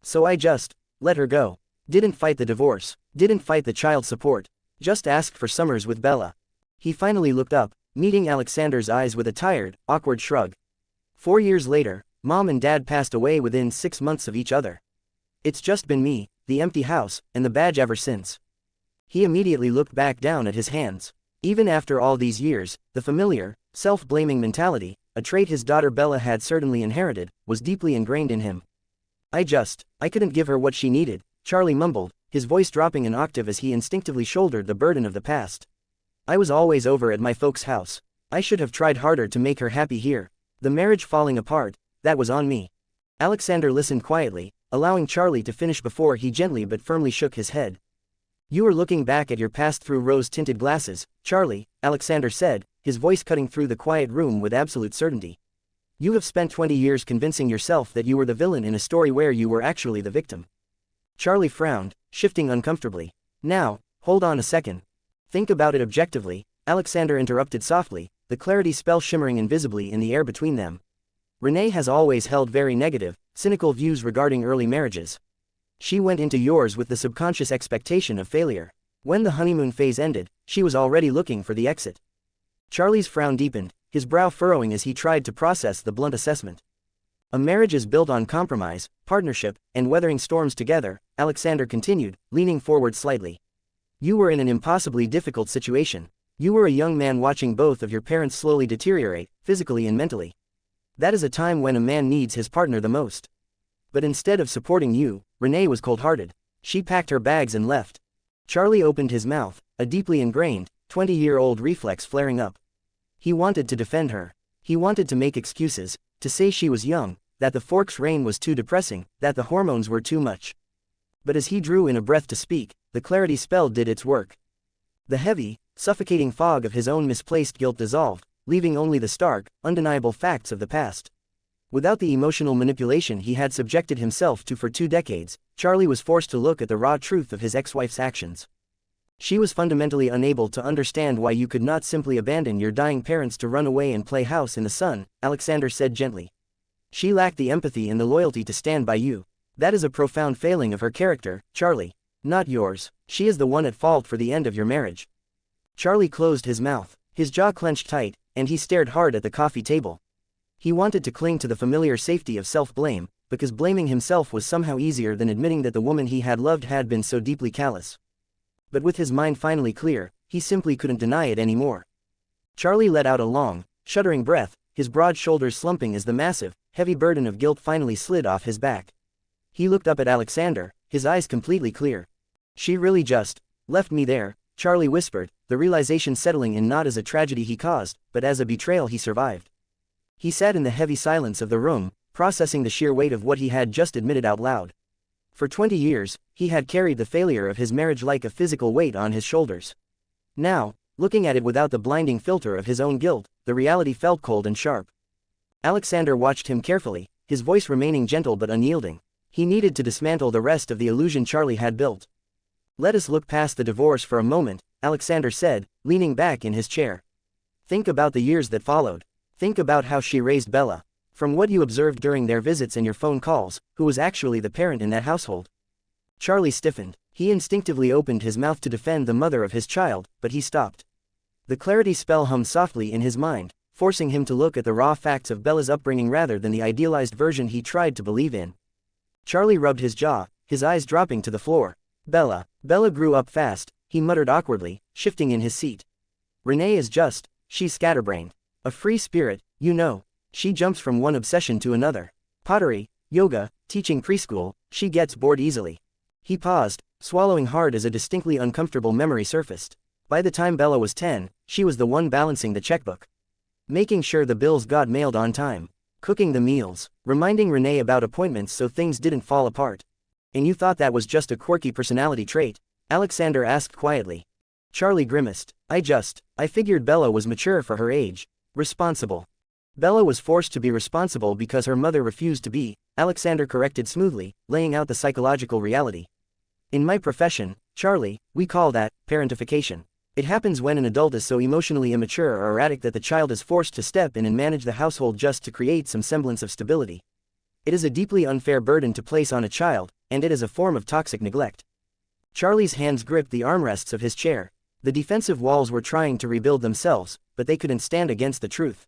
So I just let her go. Didn't fight the divorce, didn't fight the child support, just asked for summers with Bella." He finally looked up, meeting Alexander's eyes with a tired, awkward shrug. 4 years later, Mom and Dad passed away within 6 months of each other. It's just been me, the empty house, and the badge ever since." He immediately looked back down at his hands. Even after all these years, the familiar, self-blaming mentality, a trait his daughter Bella had certainly inherited, was deeply ingrained in him. I couldn't give her what she needed," Charlie mumbled, his voice dropping an octave as he instinctively shouldered the burden of the past. I was always over at my folks' house. I should have tried harder to make her happy here. The marriage falling apart, that was on me. Alexander listened quietly, allowing Charlie to finish before he gently but firmly shook his head. You are looking back at your past through rose-tinted glasses, Charlie, Alexander said, his voice cutting through the quiet room with absolute certainty. You have spent 20 years convincing yourself that you were the villain in a story where you were actually the victim. Charlie frowned, shifting uncomfortably. Now, hold on a second. Think about it objectively, Alexander interrupted softly, the clarity spell shimmering invisibly in the air between them. Renee has always held very negative, cynical views regarding early marriages. She went into yours with the subconscious expectation of failure. When the honeymoon phase ended, she was already looking for the exit. Charlie's frown deepened, his brow furrowing as he tried to process the blunt assessment. A marriage is built on compromise, partnership, and weathering storms together, Alexander continued, leaning forward slightly. You were in an impossibly difficult situation. You were a young man watching both of your parents slowly deteriorate, physically and mentally. That is a time when a man needs his partner the most. But instead of supporting you, Renee was cold-hearted. She packed her bags and left. Charlie opened his mouth, a deeply ingrained, 20-year-old reflex flaring up. He wanted to defend her. He wanted to make excuses, to say she was young, that the Fork's reign was too depressing, that the hormones were too much. But as he drew in a breath to speak, the clarity spell did its work. The heavy, suffocating fog of his own misplaced guilt dissolved, leaving only the stark, undeniable facts of the past. Without the emotional manipulation he had subjected himself to for 2 decades, Charlie was forced to look at the raw truth of his ex-wife's actions. She was fundamentally unable to understand why you could not simply abandon your dying parents to run away and play house in the sun, Alexander said gently. She lacked the empathy and the loyalty to stand by you. That is a profound failing of her character, Charlie. Not yours. She is the one at fault for the end of your marriage. Charlie closed his mouth, his jaw clenched tight, and he stared hard at the coffee table. He wanted to cling to the familiar safety of self-blame, because blaming himself was somehow easier than admitting that the woman he had loved had been so deeply callous. But with his mind finally clear, he simply couldn't deny it anymore. Charlie let out a long, shuddering breath, his broad shoulders slumping as the massive, heavy burden of guilt finally slid off his back. He looked up at Alexander, his eyes completely clear. She really just left me there, Charlie whispered, the realization settling in not as a tragedy he caused, but as a betrayal he survived. He sat in the heavy silence of the room, processing the sheer weight of what he had just admitted out loud. For 20 years, he had carried the failure of his marriage like a physical weight on his shoulders. Now, looking at it without the blinding filter of his own guilt, the reality felt cold and sharp. Alexander watched him carefully, his voice remaining gentle but unyielding. He needed to dismantle the rest of the illusion Charlie had built. Let us look past the divorce for a moment, Alexander said, leaning back in his chair. Think about the years that followed. Think about how she raised Bella. From what you observed during their visits and your phone calls, who was actually the parent in that household? Charlie stiffened. He instinctively opened his mouth to defend the mother of his child, but he stopped. The clarity spell hummed softly in his mind, forcing him to look at the raw facts of Bella's upbringing rather than the idealized version he tried to believe in. Charlie rubbed his jaw, his eyes dropping to the floor. Bella grew up fast, he muttered awkwardly, shifting in his seat. Renee is she's scatterbrained. A free spirit, you know. She jumps from one obsession to another. Pottery, yoga, teaching preschool, she gets bored easily. He paused, swallowing hard as a distinctly uncomfortable memory surfaced. By the time Bella was 10, she was the one balancing the checkbook. Making sure the bills got mailed on time. Cooking the meals, reminding Renee about appointments so things didn't fall apart. And you thought that was just a quirky personality trait? Alexander asked quietly. Charlie grimaced. I figured Bella was mature for her age. Responsible. Bella was forced to be responsible because her mother refused to be, Alexander corrected smoothly, laying out the psychological reality. In my profession, Charlie, we call that parentification. It happens when an adult is so emotionally immature or erratic that the child is forced to step in and manage the household just to create some semblance of stability. It is a deeply unfair burden to place on a child, and it is a form of toxic neglect. Charlie's hands gripped the armrests of his chair. The defensive walls were trying to rebuild themselves, but they couldn't stand against the truth.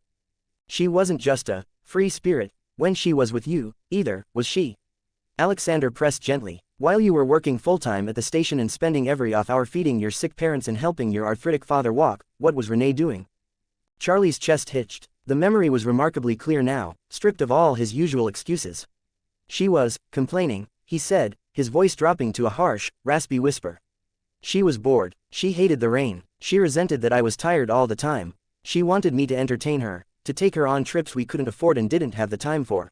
She wasn't just a free spirit when she was with you, either, was she? Alexander pressed gently. While you were working full-time at the station and spending every off-hour feeding your sick parents and helping your arthritic father walk, what was Renee doing? Charlie's chest hitched. The memory was remarkably clear now, stripped of all his usual excuses. She was complaining, he said, his voice dropping to a harsh, raspy whisper. She was bored. She hated the rain. She resented that I was tired all the time. She wanted me to entertain her, to take her on trips we couldn't afford and didn't have the time for.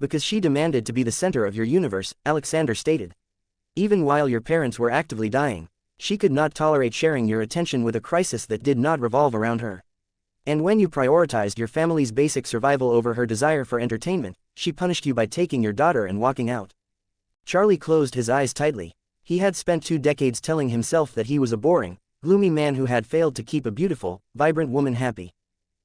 Because she demanded to be the center of your universe, Alexander stated. Even while your parents were actively dying, she could not tolerate sharing your attention with a crisis that did not revolve around her. And when you prioritized your family's basic survival over her desire for entertainment, she punished you by taking your daughter and walking out. Charlie closed his eyes tightly. He had spent 2 decades telling himself that he was a boring, gloomy man who had failed to keep a beautiful, vibrant woman happy.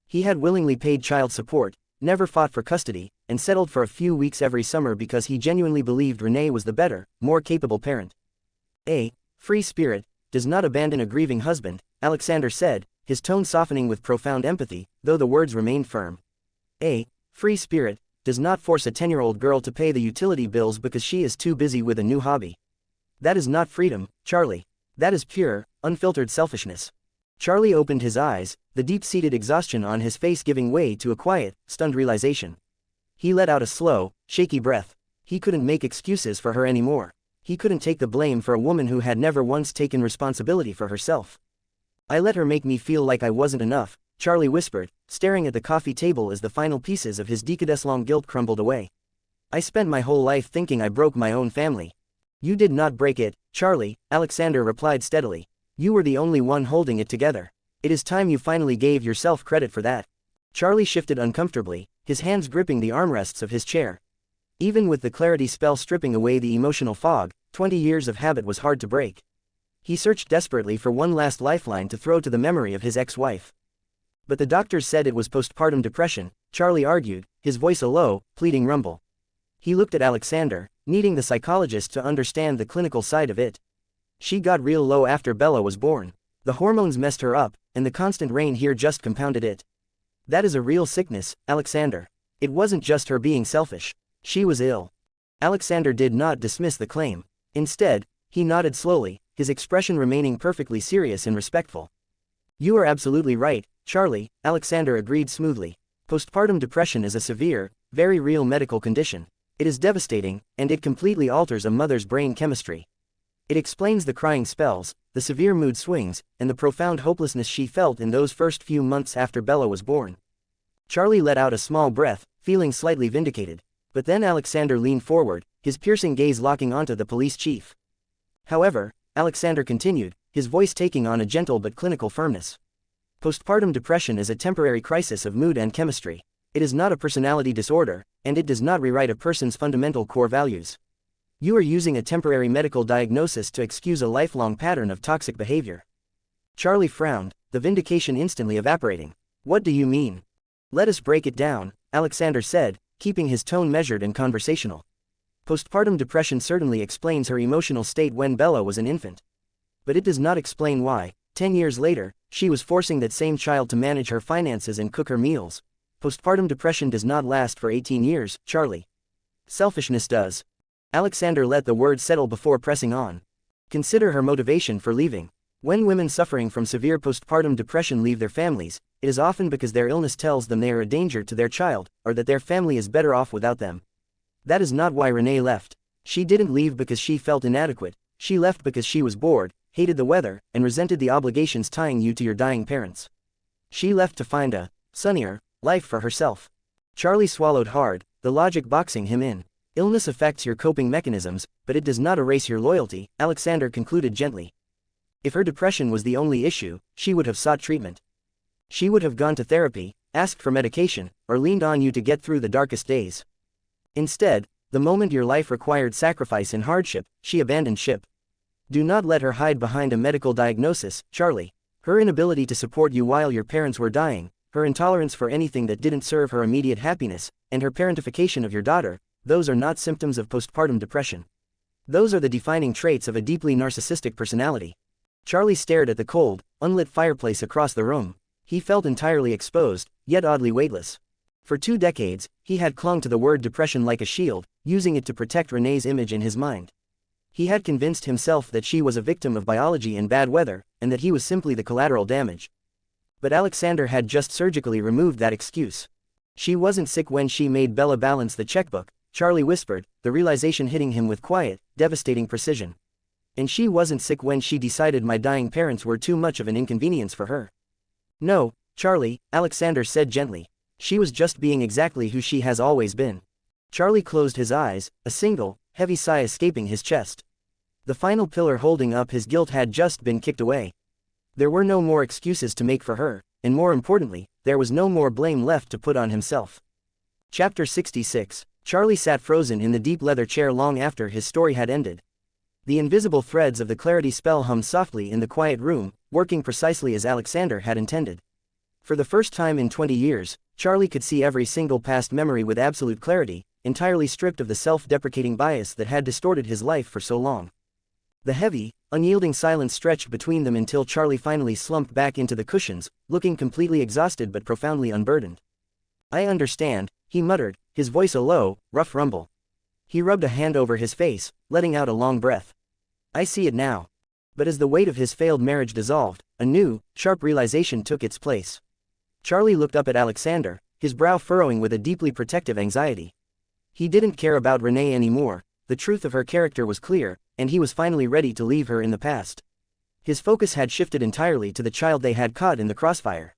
He had willingly paid child support, never fought for custody, and settled for a few weeks every summer because he genuinely believed Renee was the better, more capable parent. A free spirit does not abandon a grieving husband, Alexander said, his tone softening with profound empathy, though the words remained firm. A free spirit does not force a 10-year-old girl to pay the utility bills because she is too busy with a new hobby. That is not freedom, Charlie. That is pure, unfiltered selfishness. Charlie opened his eyes, the deep-seated exhaustion on his face giving way to a quiet, stunned realization. He let out a slow, shaky breath. He couldn't make excuses for her anymore. He couldn't take the blame for a woman who had never once taken responsibility for herself. I let her make me feel like I wasn't enough, Charlie whispered, staring at the coffee table as the final pieces of his decades-long guilt crumbled away. I spent my whole life thinking I broke my own family. You did not break it, Charlie, Alexander replied steadily. You were the only one holding it together. It is time you finally gave yourself credit for that. Charlie shifted uncomfortably, his hands gripping the armrests of his chair. Even with the clarity spell stripping away the emotional fog, 20 years of habit was hard to break. He searched desperately for one last lifeline to throw to the memory of his ex-wife. But the doctors said it was postpartum depression, Charlie argued, his voice a low, pleading rumble. He looked at Alexander, needing the psychologist to understand the clinical side of it. She got real low after Bella was born. The hormones messed her up, and the constant rain here just compounded it. That is a real sickness, Alexander. It wasn't just her being selfish. She was ill. Alexander did not dismiss the claim. Instead, he nodded slowly, his expression remaining perfectly serious and respectful. You are absolutely right, Charlie, Alexander agreed smoothly. Postpartum depression is a severe, very real medical condition. It is devastating, and it completely alters a mother's brain chemistry. It explains the crying spells, the severe mood swings, and the profound hopelessness she felt in those first few months after Bella was born. Charlie let out a small breath, feeling slightly vindicated. But then Alexander leaned forward, his piercing gaze locking onto the police chief. However, Alexander continued, his voice taking on a gentle but clinical firmness. Postpartum depression is a temporary crisis of mood and chemistry. It is not a personality disorder, and it does not rewrite a person's fundamental core values. You are using a temporary medical diagnosis to excuse a lifelong pattern of toxic behavior. Charlie frowned, the vindication instantly evaporating. What do you mean? Let us break it down, Alexander said, keeping his tone measured and conversational. Postpartum depression certainly explains her emotional state when Bella was an infant. But it does not explain why, 10 years later, she was forcing that same child to manage her finances and cook her meals. Postpartum depression does not last for 18 years, Charlie. Selfishness does. Alexander let the words settle before pressing on. Consider her motivation for leaving. When women suffering from severe postpartum depression leave their families, it is often because their illness tells them they are a danger to their child, or that their family is better off without them. That is not why Renee left. She didn't leave because she felt inadequate. She left because she was bored, hated the weather, and resented the obligations tying you to your dying parents. She left to find a sunnier life for herself. Charlie swallowed hard, the logic boxing him in. Illness affects your coping mechanisms, but it does not erase your loyalty, Alexander concluded gently. If her depression was the only issue, she would have sought treatment. She would have gone to therapy, asked for medication, or leaned on you to get through the darkest days. Instead, the moment your life required sacrifice and hardship, she abandoned ship. Do not let her hide behind a medical diagnosis, Charlie. Her inability to support you while your parents were dying, her intolerance for anything that didn't serve her immediate happiness, and her parentification of your daughter, those are not symptoms of postpartum depression. Those are the defining traits of a deeply narcissistic personality. Charlie stared at the cold, unlit fireplace across the room. He felt entirely exposed, yet oddly weightless. For 2 decades, he had clung to the word depression like a shield, using it to protect Renee's image in his mind. He had convinced himself that she was a victim of biology and bad weather, and that he was simply the collateral damage. But Alexander had just surgically removed that excuse. She wasn't sick when she made Bella balance the checkbook, Charlie whispered, the realization hitting him with quiet, devastating precision. And she wasn't sick when she decided my dying parents were too much of an inconvenience for her. No, Charlie, Alexander said gently. She was just being exactly who she has always been. Charlie closed his eyes, a single, heavy sigh escaping his chest. The final pillar holding up his guilt had just been kicked away. There were no more excuses to make for her, and more importantly, there was no more blame left to put on himself. Chapter 66. Charlie sat frozen in the deep leather chair long after his story had ended. The invisible threads of the clarity spell hummed softly in the quiet room, working precisely as Alexander had intended. For the first time in 20 years, Charlie could see every single past memory with absolute clarity, entirely stripped of the self-deprecating bias that had distorted his life for so long. The heavy, unyielding silence stretched between them until Charlie finally slumped back into the cushions, looking completely exhausted but profoundly unburdened. I understand, he muttered, his voice a low, rough rumble. He rubbed a hand over his face, letting out a long breath. I see it now. But as the weight of his failed marriage dissolved, a new, sharp realization took its place. Charlie looked up at Alexander, his brow furrowing with a deeply protective anxiety. He didn't care about Renee anymore, the truth of her character was clear, and he was finally ready to leave her in the past. His focus had shifted entirely to the child they had caught in the crossfire.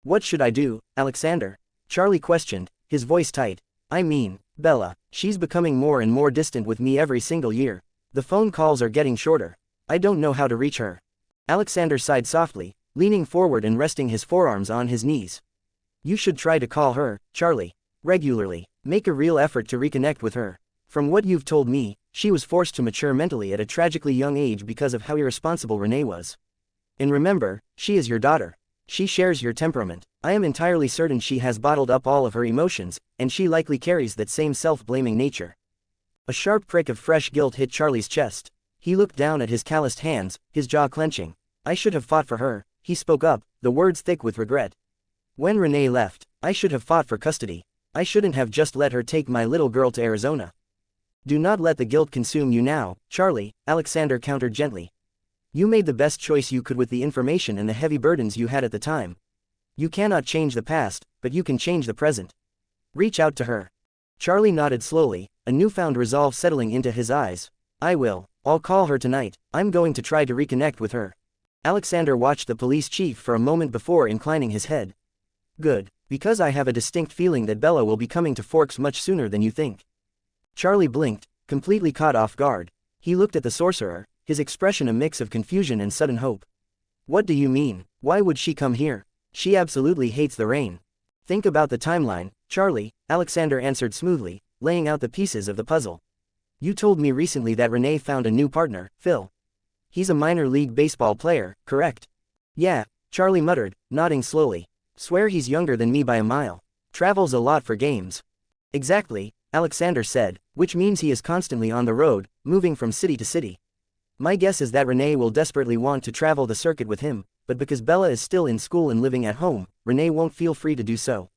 What should I do, Alexander? Charlie questioned, his voice tight. I mean, Bella, she's becoming more and more distant with me every single year. The phone calls are getting shorter. I don't know how to reach her. Alexander sighed softly, leaning forward and resting his forearms on his knees. You should try to call her, Charlie. Regularly. Make a real effort to reconnect with her. From what you've told me, she was forced to mature mentally at a tragically young age because of how irresponsible Renee was. And remember, she is your daughter. She shares your temperament. I am entirely certain she has bottled up all of her emotions, and she likely carries that same self-blaming nature. A sharp prick of fresh guilt hit Charlie's chest. He looked down at his calloused hands, his jaw clenching. I should have fought for her, he spoke up, the words thick with regret. When Renee left, I should have fought for custody. I shouldn't have just let her take my little girl to Arizona. Do not let the guilt consume you now, Charlie, Alexander countered gently. You made the best choice you could with the information and the heavy burdens you had at the time. You cannot change the past, but you can change the present. Reach out to her. Charlie nodded slowly, a newfound resolve settling into his eyes. I will. I'll call her tonight. I'm going to try to reconnect with her. Alexander watched the police chief for a moment before inclining his head. Good, because I have a distinct feeling that Bella will be coming to Forks much sooner than you think. Charlie blinked, completely caught off guard. He looked at the sorcerer, his expression a mix of confusion and sudden hope. What do you mean? Why would she come here? She absolutely hates the rain. Think about the timeline, Charlie, Alexander answered smoothly, laying out the pieces of the puzzle. You told me recently that Renee found a new partner, Phil. He's a minor league baseball player, correct? Yeah, Charlie muttered, nodding slowly. Swear he's younger than me by a mile. Travels a lot for games. Exactly, Alexander said, which means he is constantly on the road, moving from city to city. My guess is that Renee will desperately want to travel the circuit with him, but because Bella is still in school and living at home, Renee won't feel free to do so.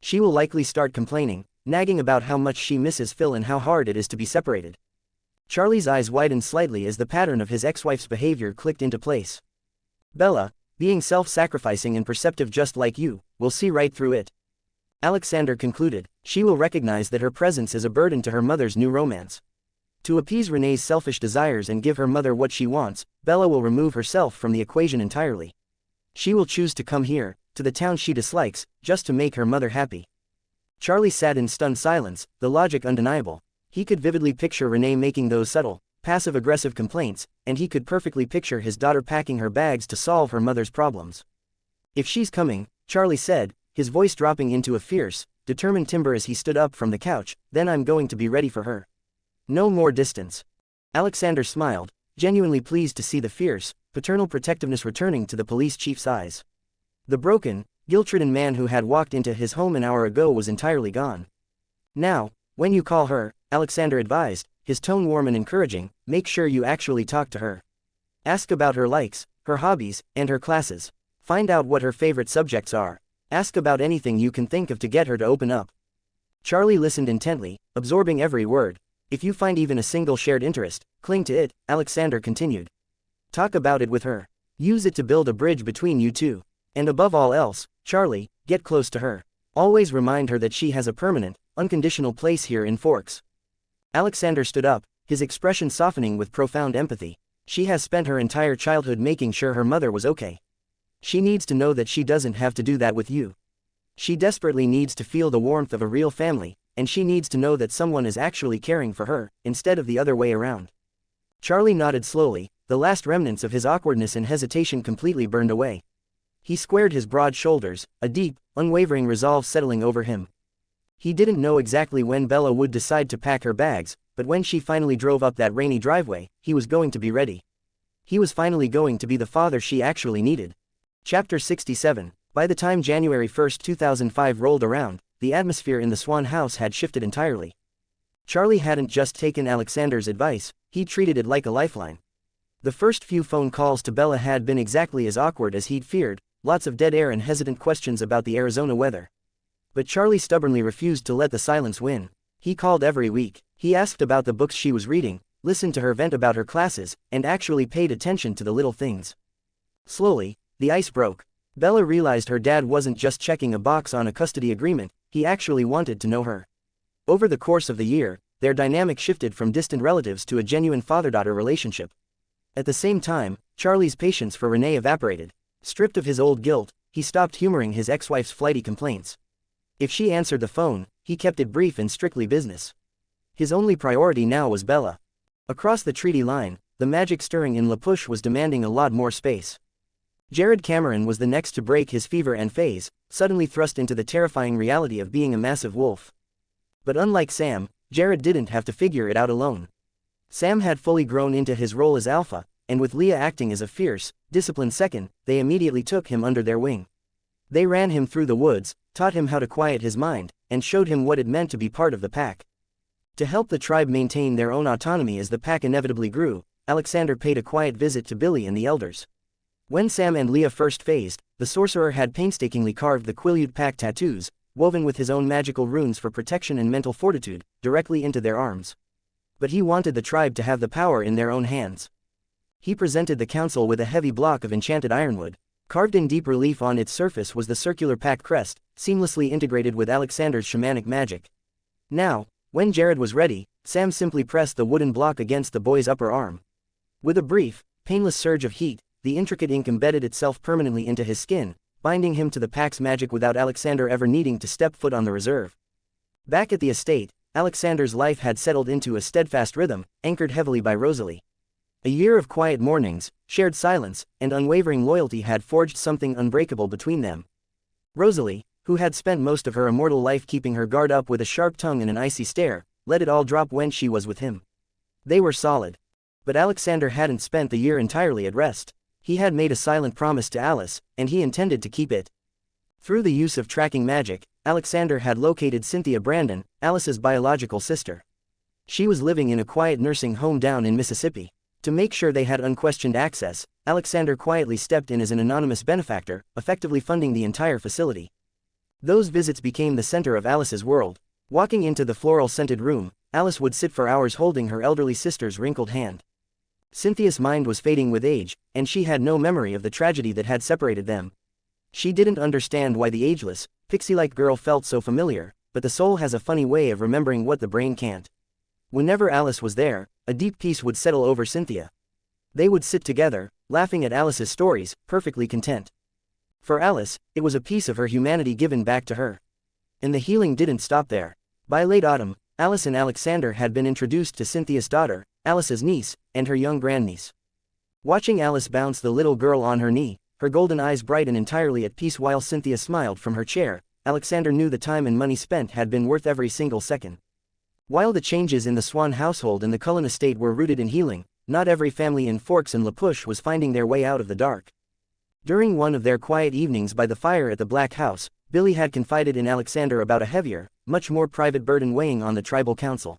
She will likely start complaining, nagging about how much she misses Phil and how hard it is to be separated. Charlie's eyes widened slightly as the pattern of his ex-wife's behavior clicked into place. Bella, being self-sacrificing and perceptive just like you, will see right through it. Alexander concluded, she will recognize that her presence is a burden to her mother's new romance. To appease Renee's selfish desires and give her mother what she wants, Bella will remove herself from the equation entirely. She will choose to come here, to the town she dislikes, just to make her mother happy. Charlie sat in stunned silence, the logic undeniable. He could vividly picture Renee making those subtle, passive-aggressive complaints, and he could perfectly picture his daughter packing her bags to solve her mother's problems. If she's coming, Charlie said, his voice dropping into a fierce, determined timbre as he stood up from the couch, then I'm going to be ready for her. No more distance. Alexander smiled, genuinely pleased to see the fierce, paternal protectiveness returning to the police chief's eyes. The broken, guilt-ridden man who had walked into his home an hour ago was entirely gone. Now, when you call her, Alexander advised, his tone warm and encouraging, make sure you actually talk to her. Ask about her likes, her hobbies, and her classes. Find out what her favorite subjects are. Ask about anything you can think of to get her to open up. Charlie listened intently, absorbing every word. If you find even a single shared interest, cling to it, Alexander continued. Talk about it with her. Use it to build a bridge between you two. And above all else, Charlie, get close to her. Always remind her that she has a permanent, unconditional place here in Forks. Alexander stood up, his expression softening with profound empathy. She has spent her entire childhood making sure her mother was okay. She needs to know that she doesn't have to do that with you. She desperately needs to feel the warmth of a real family, and she needs to know that someone is actually caring for her, instead of the other way around. Charlie nodded slowly, the last remnants of his awkwardness and hesitation completely burned away. He squared his broad shoulders, a deep, unwavering resolve settling over him. He didn't know exactly when Bella would decide to pack her bags, but when she finally drove up that rainy driveway, he was going to be ready. He was finally going to be the father she actually needed. Chapter 67. By the time January 1, 2005 rolled around, the atmosphere in the Swan house had shifted entirely. Charlie hadn't just taken Alexander's advice, he treated it like a lifeline. The first few phone calls to Bella had been exactly as awkward as he'd feared, lots of dead air and hesitant questions about the Arizona weather. But Charlie stubbornly refused to let the silence win. He called every week, he asked about the books she was reading, listened to her vent about her classes, and actually paid attention to the little things. Slowly, the ice broke. Bella realized her dad wasn't just checking a box on a custody agreement, he actually wanted to know her. Over the course of the year, their dynamic shifted from distant relatives to a genuine father-daughter relationship. At the same time, Charlie's patience for Renee evaporated. Stripped of his old guilt, he stopped humoring his ex-wife's flighty complaints. If she answered the phone, he kept it brief and strictly business. His only priority now was Bella. Across the treaty line, the magic stirring in La Push was demanding a lot more space. Jared Cameron was the next to break his fever and phase, suddenly thrust into the terrifying reality of being a massive wolf. But unlike Sam, Jared didn't have to figure it out alone. Sam had fully grown into his role as alpha, and with Leah acting as a fierce, disciplined second, they immediately took him under their wing. They ran him through the woods, taught him how to quiet his mind, and showed him what it meant to be part of the pack. To help the tribe maintain their own autonomy as the pack inevitably grew, Alexander paid a quiet visit to Billy and the elders. When Sam and Leah first phased, the sorcerer had painstakingly carved the Quileute pack tattoos, woven with his own magical runes for protection and mental fortitude, directly into their arms. But he wanted the tribe to have the power in their own hands. He presented the council with a heavy block of enchanted ironwood. Carved in deep relief on its surface was the circular pack crest, seamlessly integrated with Alexander's shamanic magic. Now, when Jared was ready, Sam simply pressed the wooden block against the boy's upper arm. With a brief, painless surge of heat, the intricate ink embedded itself permanently into his skin, binding him to the pack's magic without Alexander ever needing to step foot on the reserve. Back at the estate, Alexander's life had settled into a steadfast rhythm, anchored heavily by Rosalie. A year of quiet mornings, shared silence, and unwavering loyalty had forged something unbreakable between them. Rosalie, who had spent most of her immortal life keeping her guard up with a sharp tongue and an icy stare, let it all drop when she was with him. They were solid. But Alexander hadn't spent the year entirely at rest. He had made a silent promise to Alice, and he intended to keep it. Through the use of tracking magic, Alexander had located Cynthia Brandon, Alice's biological sister. She was living in a quiet nursing home down in Mississippi. To make sure they had unquestioned access, Alexander quietly stepped in as an anonymous benefactor, effectively funding the entire facility. Those visits became the center of Alice's world. Walking into the floral-scented room, Alice would sit for hours holding her elderly sister's wrinkled hand. Cynthia's mind was fading with age, and she had no memory of the tragedy that had separated them. She didn't understand why the ageless, pixie-like girl felt so familiar, but the soul has a funny way of remembering what the brain can't. Whenever Alice was there, a deep peace would settle over Cynthia. They would sit together, laughing at Alice's stories, perfectly content. For Alice, it was a piece of her humanity given back to her. And the healing didn't stop there. By late autumn, Alice and Alexander had been introduced to Cynthia's daughter, Alice's niece, and her young grandniece. Watching Alice bounce the little girl on her knee, her golden eyes bright and entirely at peace while Cynthia smiled from her chair, Alexander knew the time and money spent had been worth every single second. While the changes in the Swan household and the Cullen estate were rooted in healing, not every family in Forks and La Push was finding their way out of the dark. During one of their quiet evenings by the fire at the Black House, Billy had confided in Alexander about a heavier, much more private burden weighing on the tribal council.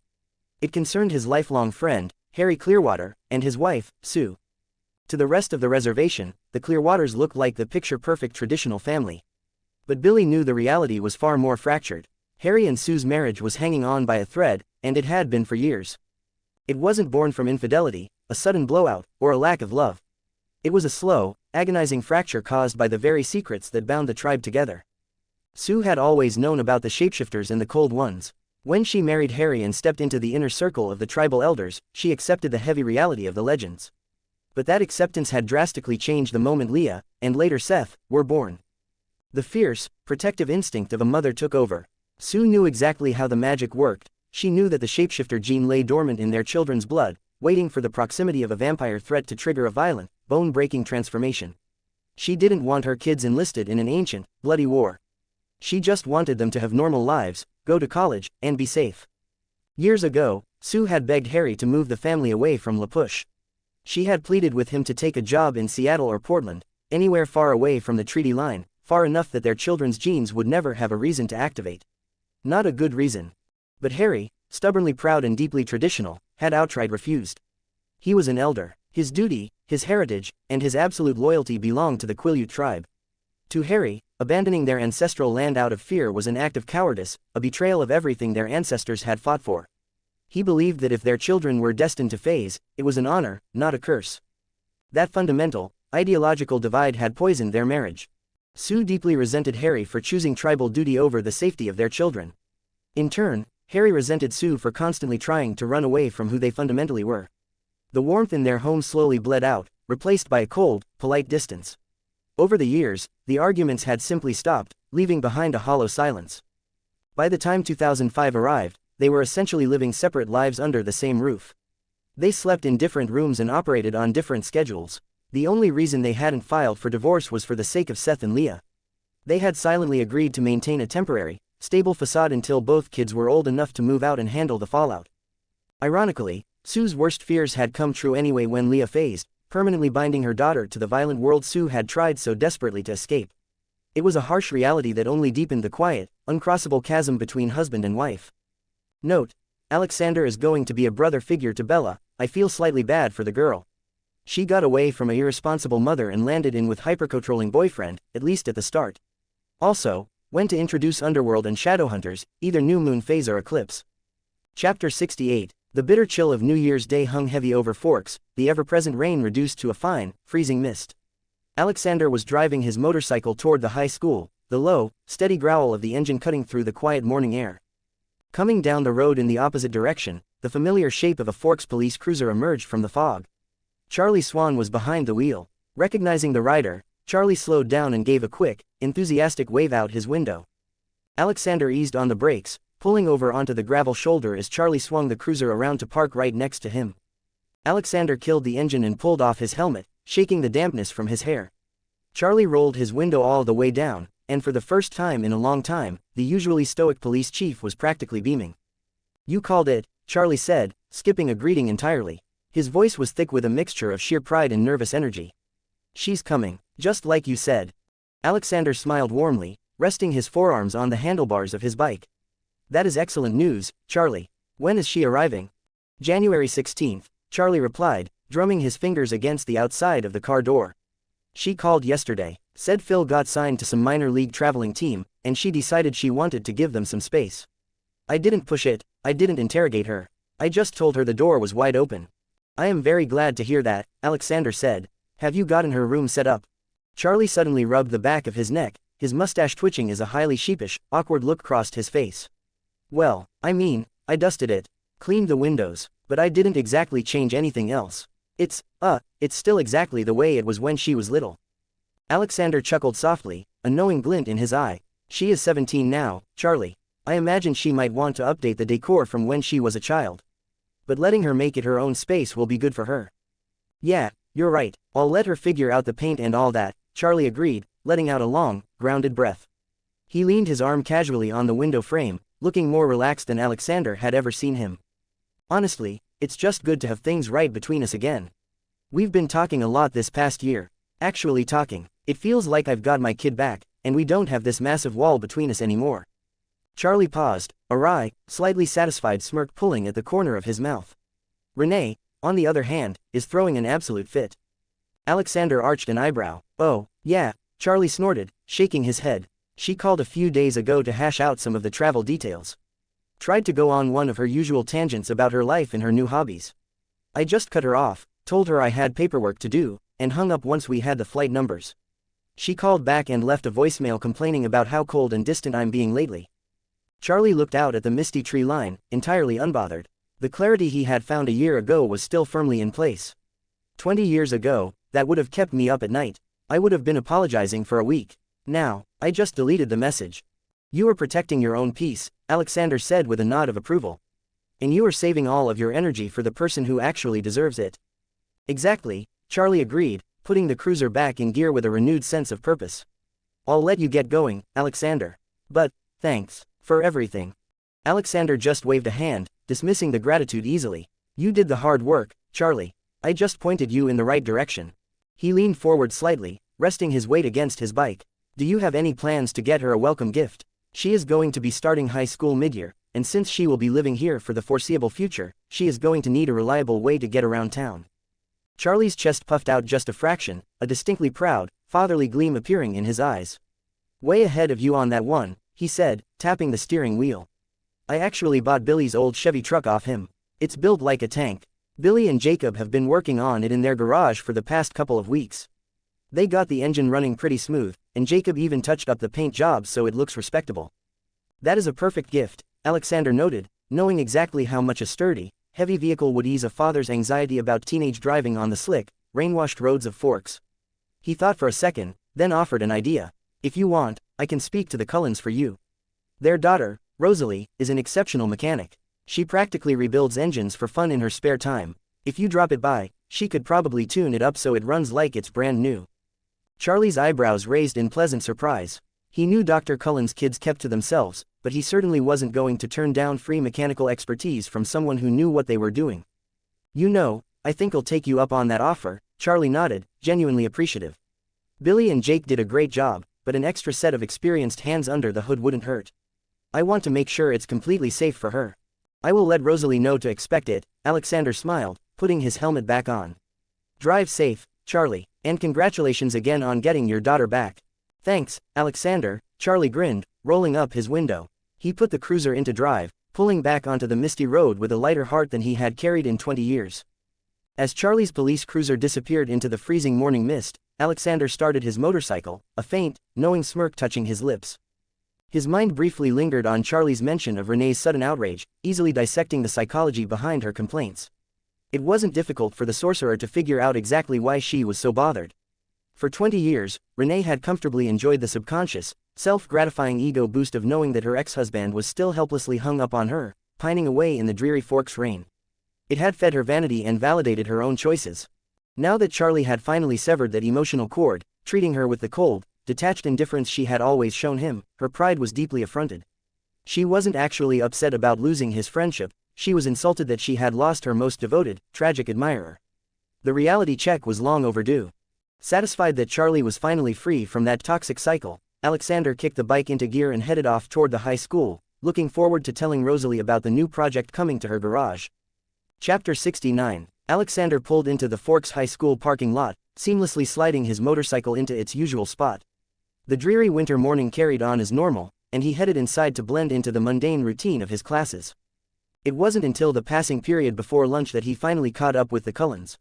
It concerned his lifelong friend, Harry Clearwater, and his wife, Sue. To the rest of the reservation, the Clearwaters looked like the picture-perfect traditional family. But Billy knew the reality was far more fractured. Harry and Sue's marriage was hanging on by a thread, and it had been for years. It wasn't born from infidelity, a sudden blowout, or a lack of love. It was a slow, agonizing fracture caused by the very secrets that bound the tribe together. Sue had always known about the shapeshifters and the Cold Ones. When she married Harry and stepped into the inner circle of the tribal elders, she accepted the heavy reality of the legends. But that acceptance had drastically changed the moment Leah, and later Seth, were born. The fierce, protective instinct of a mother took over. Sue knew exactly how the magic worked. She knew that the shapeshifter gene lay dormant in their children's blood, waiting for the proximity of a vampire threat to trigger a violent, bone-breaking transformation. She didn't want her kids enlisted in an ancient, bloody war. She just wanted them to have normal lives, go to college, and be safe. Years ago, Sue had begged Harry to move the family away from La Push. She had pleaded with him to take a job in Seattle or Portland, anywhere far away from the treaty line, far enough that their children's genes would never have a reason to activate. Not a good reason. But Harry, stubbornly proud and deeply traditional, had outright refused. He was an elder. His duty, his heritage, and his absolute loyalty belonged to the Quileute tribe. To Harry, abandoning their ancestral land out of fear was an act of cowardice, a betrayal of everything their ancestors had fought for. He believed that if their children were destined to phase, it was an honor, not a curse. That fundamental, ideological divide had poisoned their marriage. Sue deeply resented Harry for choosing tribal duty over the safety of their children. In turn, Harry resented Sue for constantly trying to run away from who they fundamentally were. The warmth in their home slowly bled out, replaced by a cold, polite distance. Over the years, the arguments had simply stopped, leaving behind a hollow silence. By the time 2005 arrived, they were essentially living separate lives under the same roof. They slept in different rooms and operated on different schedules. The only reason they hadn't filed for divorce was for the sake of Seth and Leah. They had silently agreed to maintain a temporary, stable facade until both kids were old enough to move out and handle the fallout. Ironically, Sue's worst fears had come true anyway when Leah phased, permanently binding her daughter to the violent world Sue had tried so desperately to escape. It was a harsh reality that only deepened the quiet, uncrossable chasm between husband and wife. Note: Alexander is going to be a brother figure to Bella. I feel slightly bad for the girl. She got away from an irresponsible mother and landed in with hyper-controlling boyfriend, at least at the start. Also, when to introduce Underworld and Shadowhunters, either new moon phase or eclipse. Chapter 68. The bitter chill of New Year's Day hung heavy over Forks, the ever-present rain reduced to a fine, freezing mist. Alexander was driving his motorcycle toward the high school, the low, steady growl of the engine cutting through the quiet morning air. Coming down the road in the opposite direction, the familiar shape of a Forks police cruiser emerged from the fog. Charlie Swan was behind the wheel. Recognizing the rider, Charlie slowed down and gave a quick, enthusiastic wave out his window. Alexander eased on the brakes, pulling over onto the gravel shoulder as Charlie swung the cruiser around to park right next to him. Alexander killed the engine and pulled off his helmet, shaking the dampness from his hair. Charlie rolled his window all the way down, and for the first time in a long time, the usually stoic police chief was practically beaming. "You called it," Charlie said, skipping a greeting entirely. His voice was thick with a mixture of sheer pride and nervous energy. "She's coming, just like you said." Alexander smiled warmly, resting his forearms on the handlebars of his bike. "That is excellent news, Charlie. When is she arriving?" "January 16th, Charlie replied, drumming his fingers against the outside of the car door. "She called yesterday, said Phil got signed to some minor league traveling team, and she decided she wanted to give them some space. I didn't push it, I didn't interrogate her. I just told her the door was wide open." "I am very glad to hear that," Alexander said. "Have you gotten her room set up?" Charlie suddenly rubbed the back of his neck, his mustache twitching as a highly sheepish, awkward look crossed his face. "Well, I dusted it, cleaned the windows, but I didn't exactly change anything else. It's still exactly the way it was when she was little." Alexander chuckled softly, a knowing glint in his eye. "She is 17 now, Charlie. I imagine she might want to update the decor from when she was a child. But letting her make it her own space will be good for her." "Yeah, you're right, I'll let her figure out the paint and all that," Charlie agreed, letting out a long, grounded breath. He leaned his arm casually on the window frame, looking more relaxed than Alexander had ever seen him. "Honestly, it's just good to have things right between us again. We've been talking a lot this past year. Actually talking. It feels like I've got my kid back, and we don't have this massive wall between us anymore." Charlie paused, a wry, slightly satisfied smirk pulling at the corner of his mouth. "Renee, on the other hand, is throwing an absolute fit." Alexander arched an eyebrow. "Oh, yeah," Charlie snorted, shaking his head. "She called a few days ago to hash out some of the travel details. Tried to go on one of her usual tangents about her life and her new hobbies. I just cut her off, told her I had paperwork to do, and hung up once we had the flight numbers. She called back and left a voicemail complaining about how cold and distant I'm being lately." Charlie looked out at the misty tree line, entirely unbothered. The clarity he had found a year ago was still firmly in place. 20 years ago, that would have kept me up at night. I would have been apologizing for a week. Now, I just deleted the message. You are protecting your own peace, Alexander said with a nod of approval. And you are saving all of your energy for the person who actually deserves it. Exactly, Charlie agreed, putting the cruiser back in gear with a renewed sense of purpose. I'll let you get going, Alexander. But, thanks, for everything. Alexander just waved a hand, dismissing the gratitude easily. You did the hard work, Charlie. I just pointed you in the right direction. He leaned forward slightly, resting his weight against his bike. Do you have any plans to get her a welcome gift? She is going to be starting high school mid-year, and since she will be living here for the foreseeable future, she is going to need a reliable way to get around town. Charlie's chest puffed out just a fraction, a distinctly proud, fatherly gleam appearing in his eyes. Way ahead of you on that one, he said, tapping the steering wheel. I actually bought Billy's old Chevy truck off him. It's built like a tank. Billy and Jacob have been working on it in their garage for the past couple of weeks. They got the engine running pretty smooth, and Jacob even touched up the paint job so it looks respectable. That is a perfect gift, Alexander noted, knowing exactly how much a sturdy, heavy vehicle would ease a father's anxiety about teenage driving on the slick, rain-washed roads of Forks. He thought for a second, then offered an idea. If you want, I can speak to the Cullens for you. Their daughter, Rosalie, is an exceptional mechanic. She practically rebuilds engines for fun in her spare time. If you drop it by, she could probably tune it up so it runs like it's brand new. Charlie's eyebrows raised in pleasant surprise. He knew Dr. Cullen's kids kept to themselves, but he certainly wasn't going to turn down free mechanical expertise from someone who knew what they were doing. You know, I think I'll take you up on that offer, Charlie nodded, genuinely appreciative. Billy and Jake did a great job, but an extra set of experienced hands under the hood wouldn't hurt. I want to make sure it's completely safe for her. I will let Rosalie know to expect it, Alexander smiled, putting his helmet back on. Drive safe, Charlie, and congratulations again on getting your daughter back. Thanks, Alexander, Charlie grinned, rolling up his window. He put the cruiser into drive, pulling back onto the misty road with a lighter heart than he had carried in 20 years. As Charlie's police cruiser disappeared into the freezing morning mist, Alexander started his motorcycle, a faint, knowing smirk touching his lips. His mind briefly lingered on Charlie's mention of Renee's sudden outrage, easily dissecting the psychology behind her complaints. It wasn't difficult for the sorcerer to figure out exactly why she was so bothered. For 20 years, Renee had comfortably enjoyed the subconscious, self-gratifying ego boost of knowing that her ex-husband was still helplessly hung up on her, pining away in the dreary Forks rain. It had fed her vanity and validated her own choices. Now that Charlie had finally severed that emotional cord, treating her with the cold, detached indifference she had always shown him, her pride was deeply affronted. She wasn't actually upset about losing his friendship, she was insulted that she had lost her most devoted, tragic admirer. The reality check was long overdue. Satisfied that Charlie was finally free from that toxic cycle, Alexander kicked the bike into gear and headed off toward the high school, looking forward to telling Rosalie about the new project coming to her garage. Chapter 69. Alexander pulled into the Forks High School parking lot, seamlessly sliding his motorcycle into its usual spot. The dreary winter morning carried on as normal, and he headed inside to blend into the mundane routine of his classes. It wasn't until the passing period before lunch that he finally caught up with the Cullens.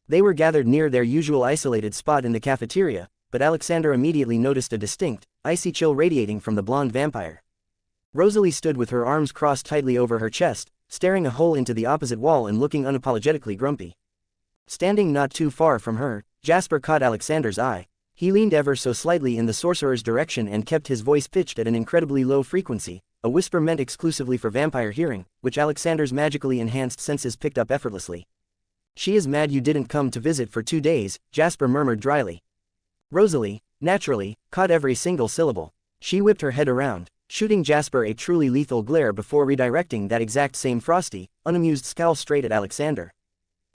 They were gathered near their usual isolated spot in the cafeteria, but Alexander immediately noticed a distinct, icy chill radiating from the blonde vampire. Rosalie stood with her arms crossed tightly over her chest, staring a hole into the opposite wall and looking unapologetically grumpy. Standing not too far from her, Jasper caught Alexander's eye. He leaned ever so slightly in the sorcerer's direction and kept his voice pitched at an incredibly low frequency, a whisper meant exclusively for vampire hearing, which Alexander's magically enhanced senses picked up effortlessly. She is mad you didn't come to visit for 2 days, Jasper murmured dryly. Rosalie, naturally, caught every single syllable. She whipped her head around, shooting Jasper a truly lethal glare before redirecting that exact same frosty, unamused scowl straight at Alexander.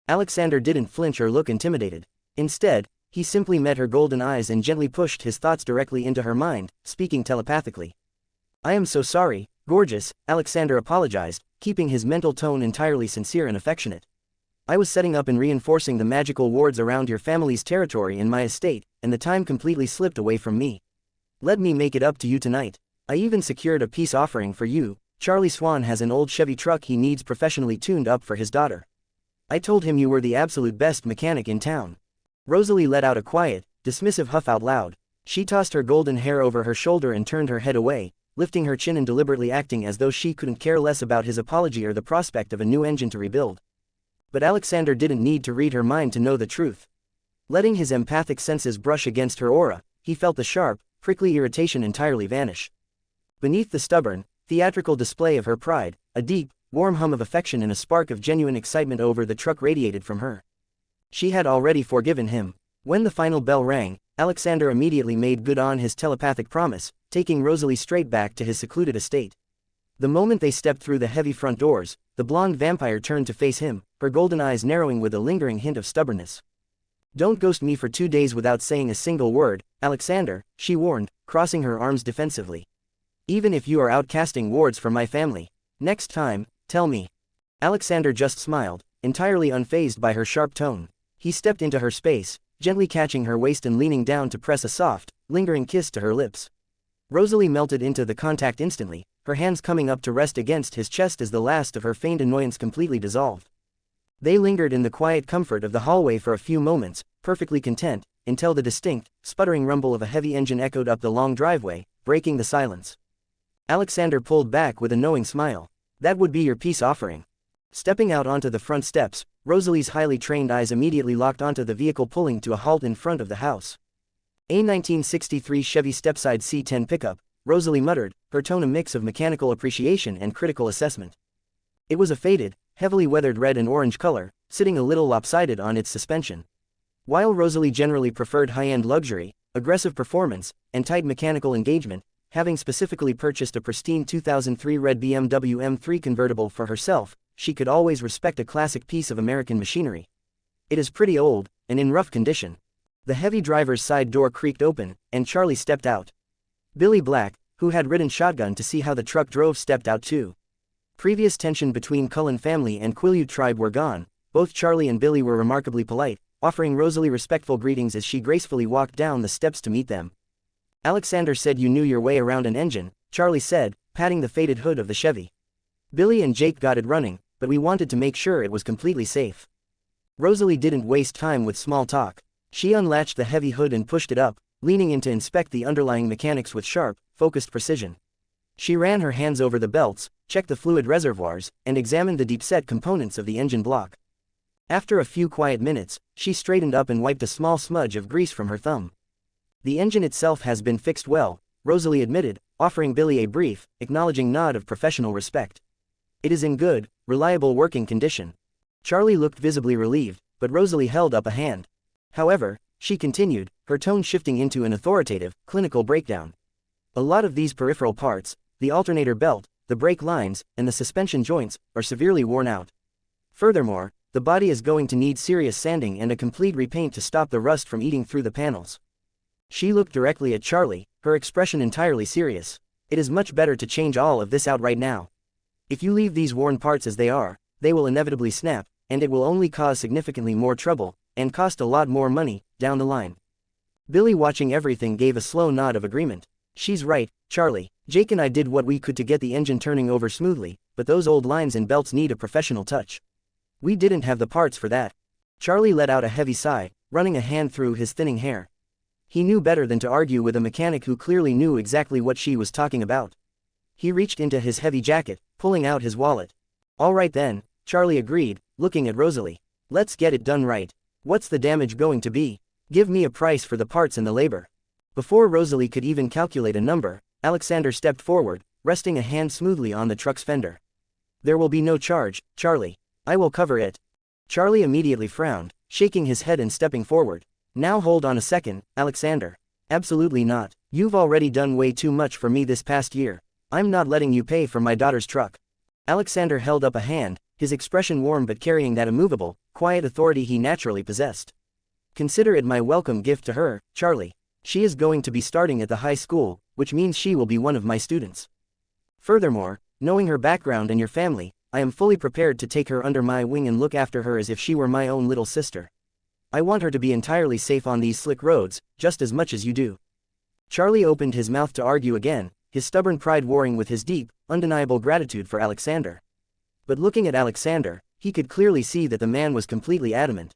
Alexander didn't flinch or look intimidated. Instead, he simply met her golden eyes and gently pushed his thoughts directly into her mind, speaking telepathically. I am so sorry, gorgeous, Alexander apologized, keeping his mental tone entirely sincere and affectionate. I was setting up and reinforcing the magical wards around your family's territory in my estate, and the time completely slipped away from me. Let me make it up to you tonight. I even secured a peace offering for you. Charlie Swan has an old Chevy truck he needs professionally tuned up for his daughter. I told him you were the absolute best mechanic in town. Rosalie let out a quiet, dismissive huff out loud. She tossed her golden hair over her shoulder and turned her head away, lifting her chin and deliberately acting as though she couldn't care less about his apology or the prospect of a new engine to rebuild. But Alexander didn't need to read her mind to know the truth. Letting his empathic senses brush against her aura, he felt the sharp, prickly irritation entirely vanish. Beneath the stubborn, theatrical display of her pride, a deep, warm hum of affection and a spark of genuine excitement over the truck radiated from her. She had already forgiven him. When the final bell rang, Alexander immediately made good on his telepathic promise, taking Rosalie straight back to his secluded estate. The moment they stepped through the heavy front doors, the blonde vampire turned to face him, her golden eyes narrowing with a lingering hint of stubbornness. "Don't ghost me for 2 days without saying a single word, Alexander," she warned, crossing her arms defensively. "Even if you are out casting wards for my family. Next time, tell me." Alexander just smiled, entirely unfazed by her sharp tone. He stepped into her space, gently catching her waist and leaning down to press a soft, lingering kiss to her lips. Rosalie melted into the contact instantly, her hands coming up to rest against his chest as the last of her feigned annoyance completely dissolved. They lingered in the quiet comfort of the hallway for a few moments, perfectly content, until the distinct, sputtering rumble of a heavy engine echoed up the long driveway, breaking the silence. Alexander pulled back with a knowing smile. "That would be your peace offering." Stepping out onto the front steps, Rosalie's highly trained eyes immediately locked onto the vehicle pulling to a halt in front of the house. A 1963 Chevy Stepside C10 pickup, Rosalie muttered, her tone a mix of mechanical appreciation and critical assessment. It was a faded, heavily weathered red and orange color, sitting a little lopsided on its suspension. While Rosalie generally preferred high-end luxury, aggressive performance, and tight mechanical engagement, having specifically purchased a pristine 2003 red BMW M3 convertible for herself, she could always respect a classic piece of American machinery. It is pretty old, and in rough condition. The heavy driver's side door creaked open, and Charlie stepped out. Billy Black, who had ridden shotgun to see how the truck drove, stepped out too. Previous tension between Cullen family and Quileute tribe were gone. Both Charlie and Billy were remarkably polite, offering Rosalie respectful greetings as she gracefully walked down the steps to meet them. "Alexander said you knew your way around an engine," Charlie said, patting the faded hood of the Chevy. "Billy and Jake got it running, but we wanted to make sure it was completely safe." Rosalie didn't waste time with small talk. She unlatched the heavy hood and pushed it up, leaning in to inspect the underlying mechanics with sharp, focused precision. She ran her hands over the belts, checked the fluid reservoirs, and examined the deep-set components of the engine block. After a few quiet minutes, she straightened up and wiped a small smudge of grease from her thumb. "The engine itself has been fixed well," Rosalie admitted, offering Billy a brief, acknowledging nod of professional respect. "It is in good, reliable working condition." Charlie looked visibly relieved, but Rosalie held up a hand. "However," she continued, her tone shifting into an authoritative, clinical breakdown. "A lot of these peripheral parts, the alternator belt, the brake lines, and the suspension joints, are severely worn out. Furthermore, the body is going to need serious sanding and a complete repaint to stop the rust from eating through the panels." She looked directly at Charlie, her expression entirely serious. "It is much better to change all of this out right now. If you leave these worn parts as they are, they will inevitably snap, and it will only cause significantly more trouble, and cost a lot more money, down the line." Billy, watching everything, gave a slow nod of agreement. "She's right, Charlie. Jake and I did what we could to get the engine turning over smoothly, but those old lines and belts need a professional touch. We didn't have the parts for that." Charlie let out a heavy sigh, running a hand through his thinning hair. He knew better than to argue with a mechanic who clearly knew exactly what she was talking about. He reached into his heavy jacket, pulling out his wallet. "All right then," Charlie agreed, looking at Rosalie. "Let's get it done right. What's the damage going to be? Give me a price for the parts and the labor." Before Rosalie could even calculate a number, Alexander stepped forward, resting a hand smoothly on the truck's fender. "There will be no charge, Charlie. I will cover it." Charlie immediately frowned, shaking his head and stepping forward. "Now hold on a second, Alexander. Absolutely not. You've already done way too much for me this past year. I'm not letting you pay for my daughter's truck." Alexander held up a hand, his expression warm but carrying that immovable, quiet authority he naturally possessed. "Consider it my welcome gift to her, Charlie. She is going to be starting at the high school, which means she will be one of my students. Furthermore, knowing her background and your family, I am fully prepared to take her under my wing and look after her as if she were my own little sister. I want her to be entirely safe on these slick roads, just as much as you do." Charlie opened his mouth to argue again, his stubborn pride warring with his deep, undeniable gratitude for Alexander. But looking at Alexander, he could clearly see that the man was completely adamant.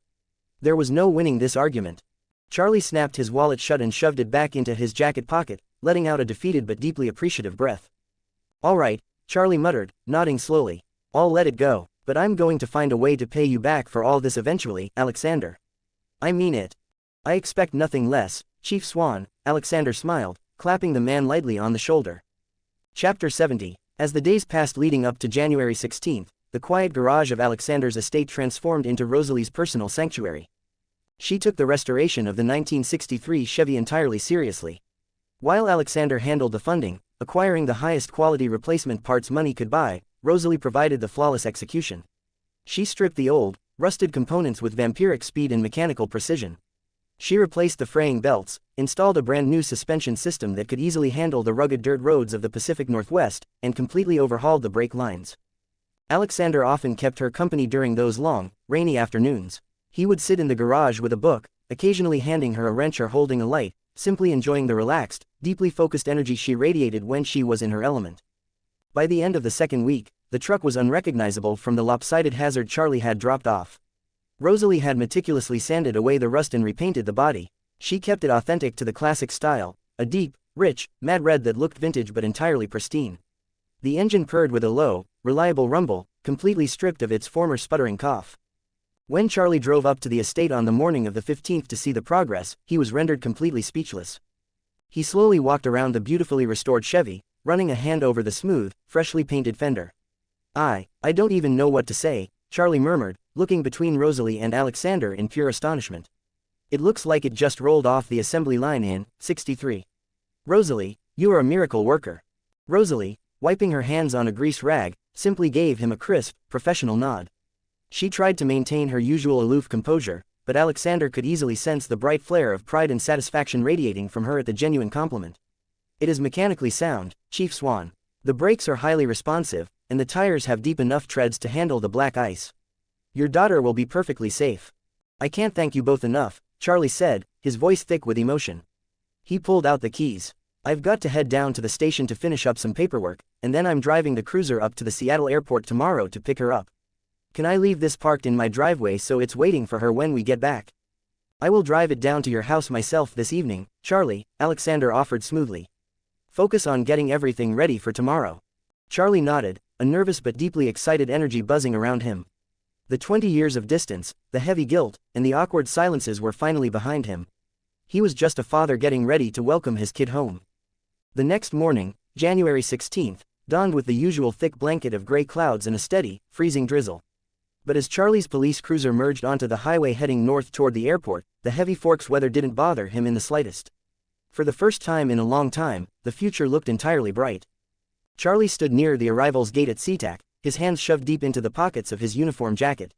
There was no winning this argument. Charlie snapped his wallet shut and shoved it back into his jacket pocket, letting out a defeated but deeply appreciative breath. "All right," Charlie muttered, nodding slowly. "I'll let it go, but I'm going to find a way to pay you back for all this eventually, Alexander. I mean it. I expect nothing less, Chief Swan," Alexander smiled, clapping the man lightly on the shoulder. Chapter 70. As the days passed leading up to January 16th, the quiet garage of Alexander's estate transformed into Rosalie's personal sanctuary. She took the restoration of the 1963 Chevy entirely seriously. While Alexander handled the funding, acquiring the highest quality replacement parts money could buy, Rosalie provided the flawless execution. She stripped the old, rusted components with vampiric speed and mechanical precision. She replaced the fraying belts, installed a brand new suspension system that could easily handle the rugged dirt roads of the Pacific Northwest, and completely overhauled the brake lines. Alexander often kept her company during those long, rainy afternoons. He would sit in the garage with a book, occasionally handing her a wrench or holding a light, simply enjoying the relaxed, deeply focused energy she radiated when she was in her element. By the end of the second week, the truck was unrecognizable from the lopsided hazard Charlie had dropped off. Rosalie had meticulously sanded away the rust and repainted the body. She kept it authentic to the classic style, a deep, rich, matte red that looked vintage but entirely pristine. The engine purred with a low, reliable rumble, completely stripped of its former sputtering cough. When Charlie drove up to the estate on the morning of the 15th to see the progress, he was rendered completely speechless. He slowly walked around the beautifully restored Chevy, running a hand over the smooth, freshly painted fender. I don't even know what to say," Charlie murmured, looking between Rosalie and Alexander in pure astonishment. "It looks like it just rolled off the assembly line in 63. Rosalie, you are a miracle worker." Rosalie, wiping her hands on a grease rag, simply gave him a crisp, professional nod. She tried to maintain her usual aloof composure, but Alexander could easily sense the bright flare of pride and satisfaction radiating from her at the genuine compliment. "It is mechanically sound, Chief Swan. The brakes are highly responsive, and the tires have deep enough treads to handle the black ice. Your daughter will be perfectly safe." "I can't thank you both enough," Charlie said, his voice thick with emotion. He pulled out the keys. "I've got to head down to the station to finish up some paperwork, and then I'm driving the cruiser up to the Seattle airport tomorrow to pick her up. Can I leave this parked in my driveway so it's waiting for her when we get back?" "I will drive it down to your house myself this evening, Charlie," Alexander offered smoothly. "Focus on getting everything ready for tomorrow." Charlie nodded, a nervous but deeply excited energy buzzing around him. The 20 years of distance, the heavy guilt, and the awkward silences were finally behind him. He was just a father getting ready to welcome his kid home. The next morning, January 16th, dawned with the usual thick blanket of gray clouds and a steady, freezing drizzle. But as Charlie's police cruiser merged onto the highway heading north toward the airport, the heavy Forks weather didn't bother him in the slightest. For the first time in a long time, the future looked entirely bright. Charlie stood near the arrivals gate at SeaTac, his hands shoved deep into the pockets of his uniform jacket.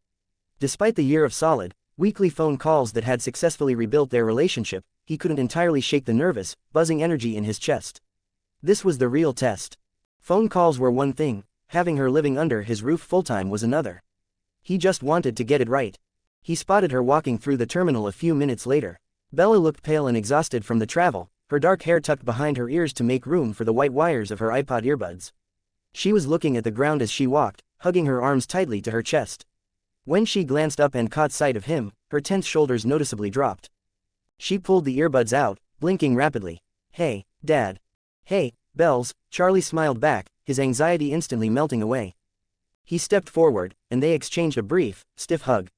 Despite the year of solid, weekly phone calls that had successfully rebuilt their relationship, he couldn't entirely shake the nervous, buzzing energy in his chest. This was the real test. Phone calls were one thing, having her living under his roof full-time was another. He just wanted to get it right. He spotted her walking through the terminal a few minutes later. Bella looked pale and exhausted from the travel, her dark hair tucked behind her ears to make room for the white wires of her iPod earbuds. She was looking at the ground as she walked, hugging her arms tightly to her chest. When she glanced up and caught sight of him, her tense shoulders noticeably dropped. She pulled the earbuds out, blinking rapidly. "Hey, Dad." "Hey, Bells," Charlie smiled back, his anxiety instantly melting away. He stepped forward, and they exchanged a brief, stiff hug.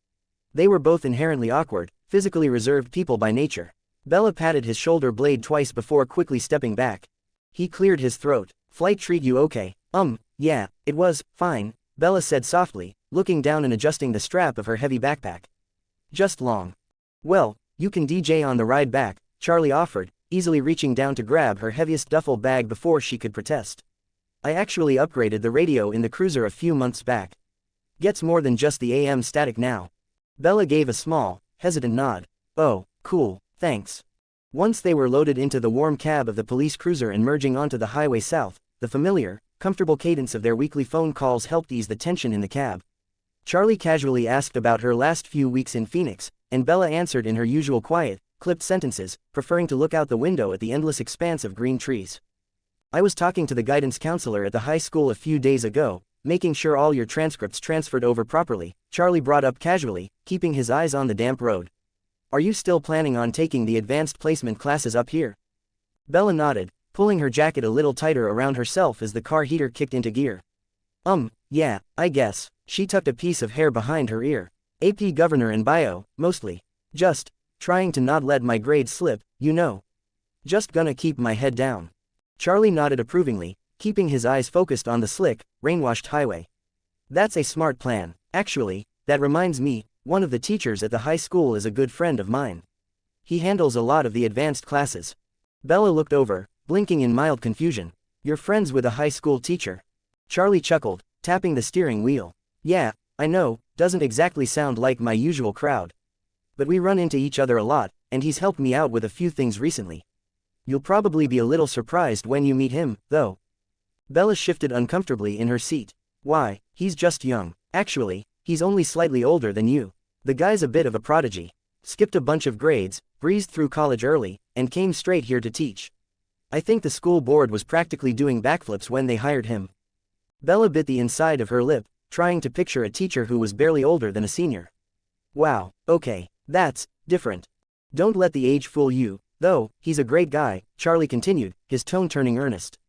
They were both inherently awkward, physically reserved people by nature. Bella patted his shoulder blade twice before quickly stepping back. He cleared his throat. "Flight treat you okay?" Yeah, it was, fine," Bella said softly, looking down and adjusting the strap of her heavy backpack. "Just long." "Well, you can DJ on the ride back," Charlie offered, easily reaching down to grab her heaviest duffel bag before she could protest. "I actually upgraded the radio in the cruiser a few months back. Gets more than just the AM static now." Bella gave a small, hesitant nod. "Oh, cool, thanks." Once they were loaded into the warm cab of the police cruiser and merging onto the highway south, the familiar, comfortable cadence of their weekly phone calls helped ease the tension in the cab. Charlie casually asked about her last few weeks in Phoenix, and Bella answered in her usual quiet, clipped sentences, preferring to look out the window at the endless expanse of green trees. "I was talking to the guidance counselor at the high school a few days ago, making sure all your transcripts transferred over properly," Charlie brought up casually, keeping his eyes on the damp road. "Are you still planning on taking the advanced placement classes up here?" Bella nodded, pulling her jacket a little tighter around herself as the car heater kicked into gear. Yeah, I guess. She tucked a piece of hair behind her ear. AP Governor and Bio, mostly. Just trying to not let my grades slip, you know. Just gonna keep my head down. Charlie nodded approvingly, keeping his eyes focused on the slick, rain-washed highway. That's a smart plan. Actually, that reminds me, one of the teachers at the high school is a good friend of mine. He handles a lot of the advanced classes. Bella looked over, blinking in mild confusion. You're friends with a high school teacher? Charlie chuckled, tapping the steering wheel. Yeah, I know, doesn't exactly sound like my usual crowd. But we run into each other a lot, and he's helped me out with a few things recently. You'll probably be a little surprised when you meet him, though. Bella shifted uncomfortably in her seat. Why, he's just young. Actually, he's only slightly older than you. The guy's a bit of a prodigy. Skipped a bunch of grades, breezed through college early, and came straight here to teach. I think the school board was practically doing backflips when they hired him. Bella bit the inside of her lip, trying to picture a teacher who was barely older than a senior. Wow, okay, that's different. Don't let the age fool you, though. He's a great guy, Charlie continued, his tone turning earnest.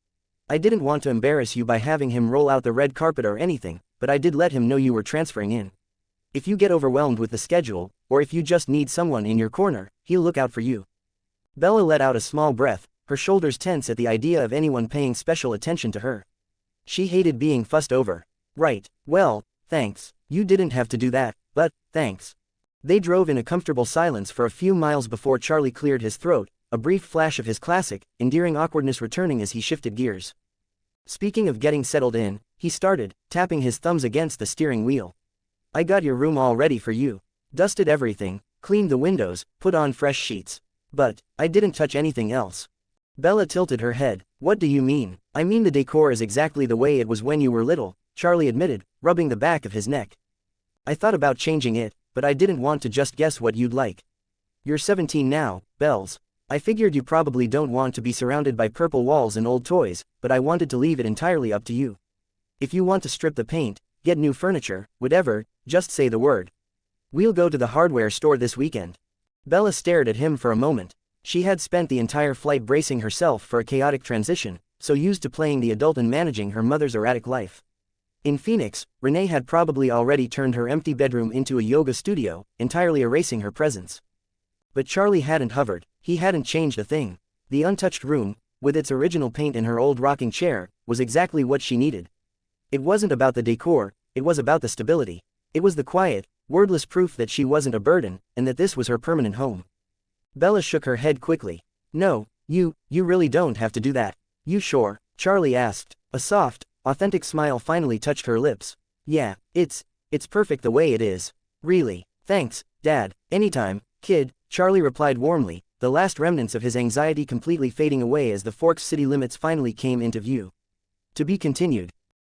I didn't want to embarrass you by having him roll out the red carpet or anything, but I did let him know you were transferring in. If you get overwhelmed with the schedule, or if you just need someone in your corner, he'll look out for you. Bella let out a small breath, her shoulders tense at the idea of anyone paying special attention to her. She hated being fussed over. Right, well, thanks. You didn't have to do that, but thanks. They drove in a comfortable silence for a few miles before Charlie cleared his throat, a brief flash of his classic, endearing awkwardness returning as he shifted gears. Speaking of getting settled in, he started, tapping his thumbs against the steering wheel. I got your room all ready for you. Dusted everything, cleaned the windows, put on fresh sheets. But I didn't touch anything else. Bella tilted her head. What do you mean? I mean the decor is exactly the way it was when you were little, Charlie admitted, rubbing the back of his neck. I thought about changing it, but I didn't want to just guess what you'd like. You're 17 now, Bells. I figured you probably don't want to be surrounded by purple walls and old toys, but I wanted to leave it entirely up to you. If you want to strip the paint, get new furniture, whatever, just say the word. We'll go to the hardware store this weekend. Bella stared at him for a moment. She had spent the entire flight bracing herself for a chaotic transition, so used to playing the adult and managing her mother's erratic life. In Phoenix, Renee had probably already turned her empty bedroom into a yoga studio, entirely erasing her presence. But Charlie hadn't hovered, he hadn't changed a thing. The untouched room, with its original paint and her old rocking chair, was exactly what she needed. It wasn't about the decor, it was about the stability. It was the quiet, wordless proof that she wasn't a burden, and that this was her permanent home. Bella shook her head quickly. No, you really don't have to do that. You sure? Charlie asked. A soft, authentic smile finally touched her lips. Yeah, it's perfect the way it is. Really. Thanks, Dad. Anytime, kid, Charlie replied warmly, the last remnants of his anxiety completely fading away as the Forks city limits finally came into view. To be continued.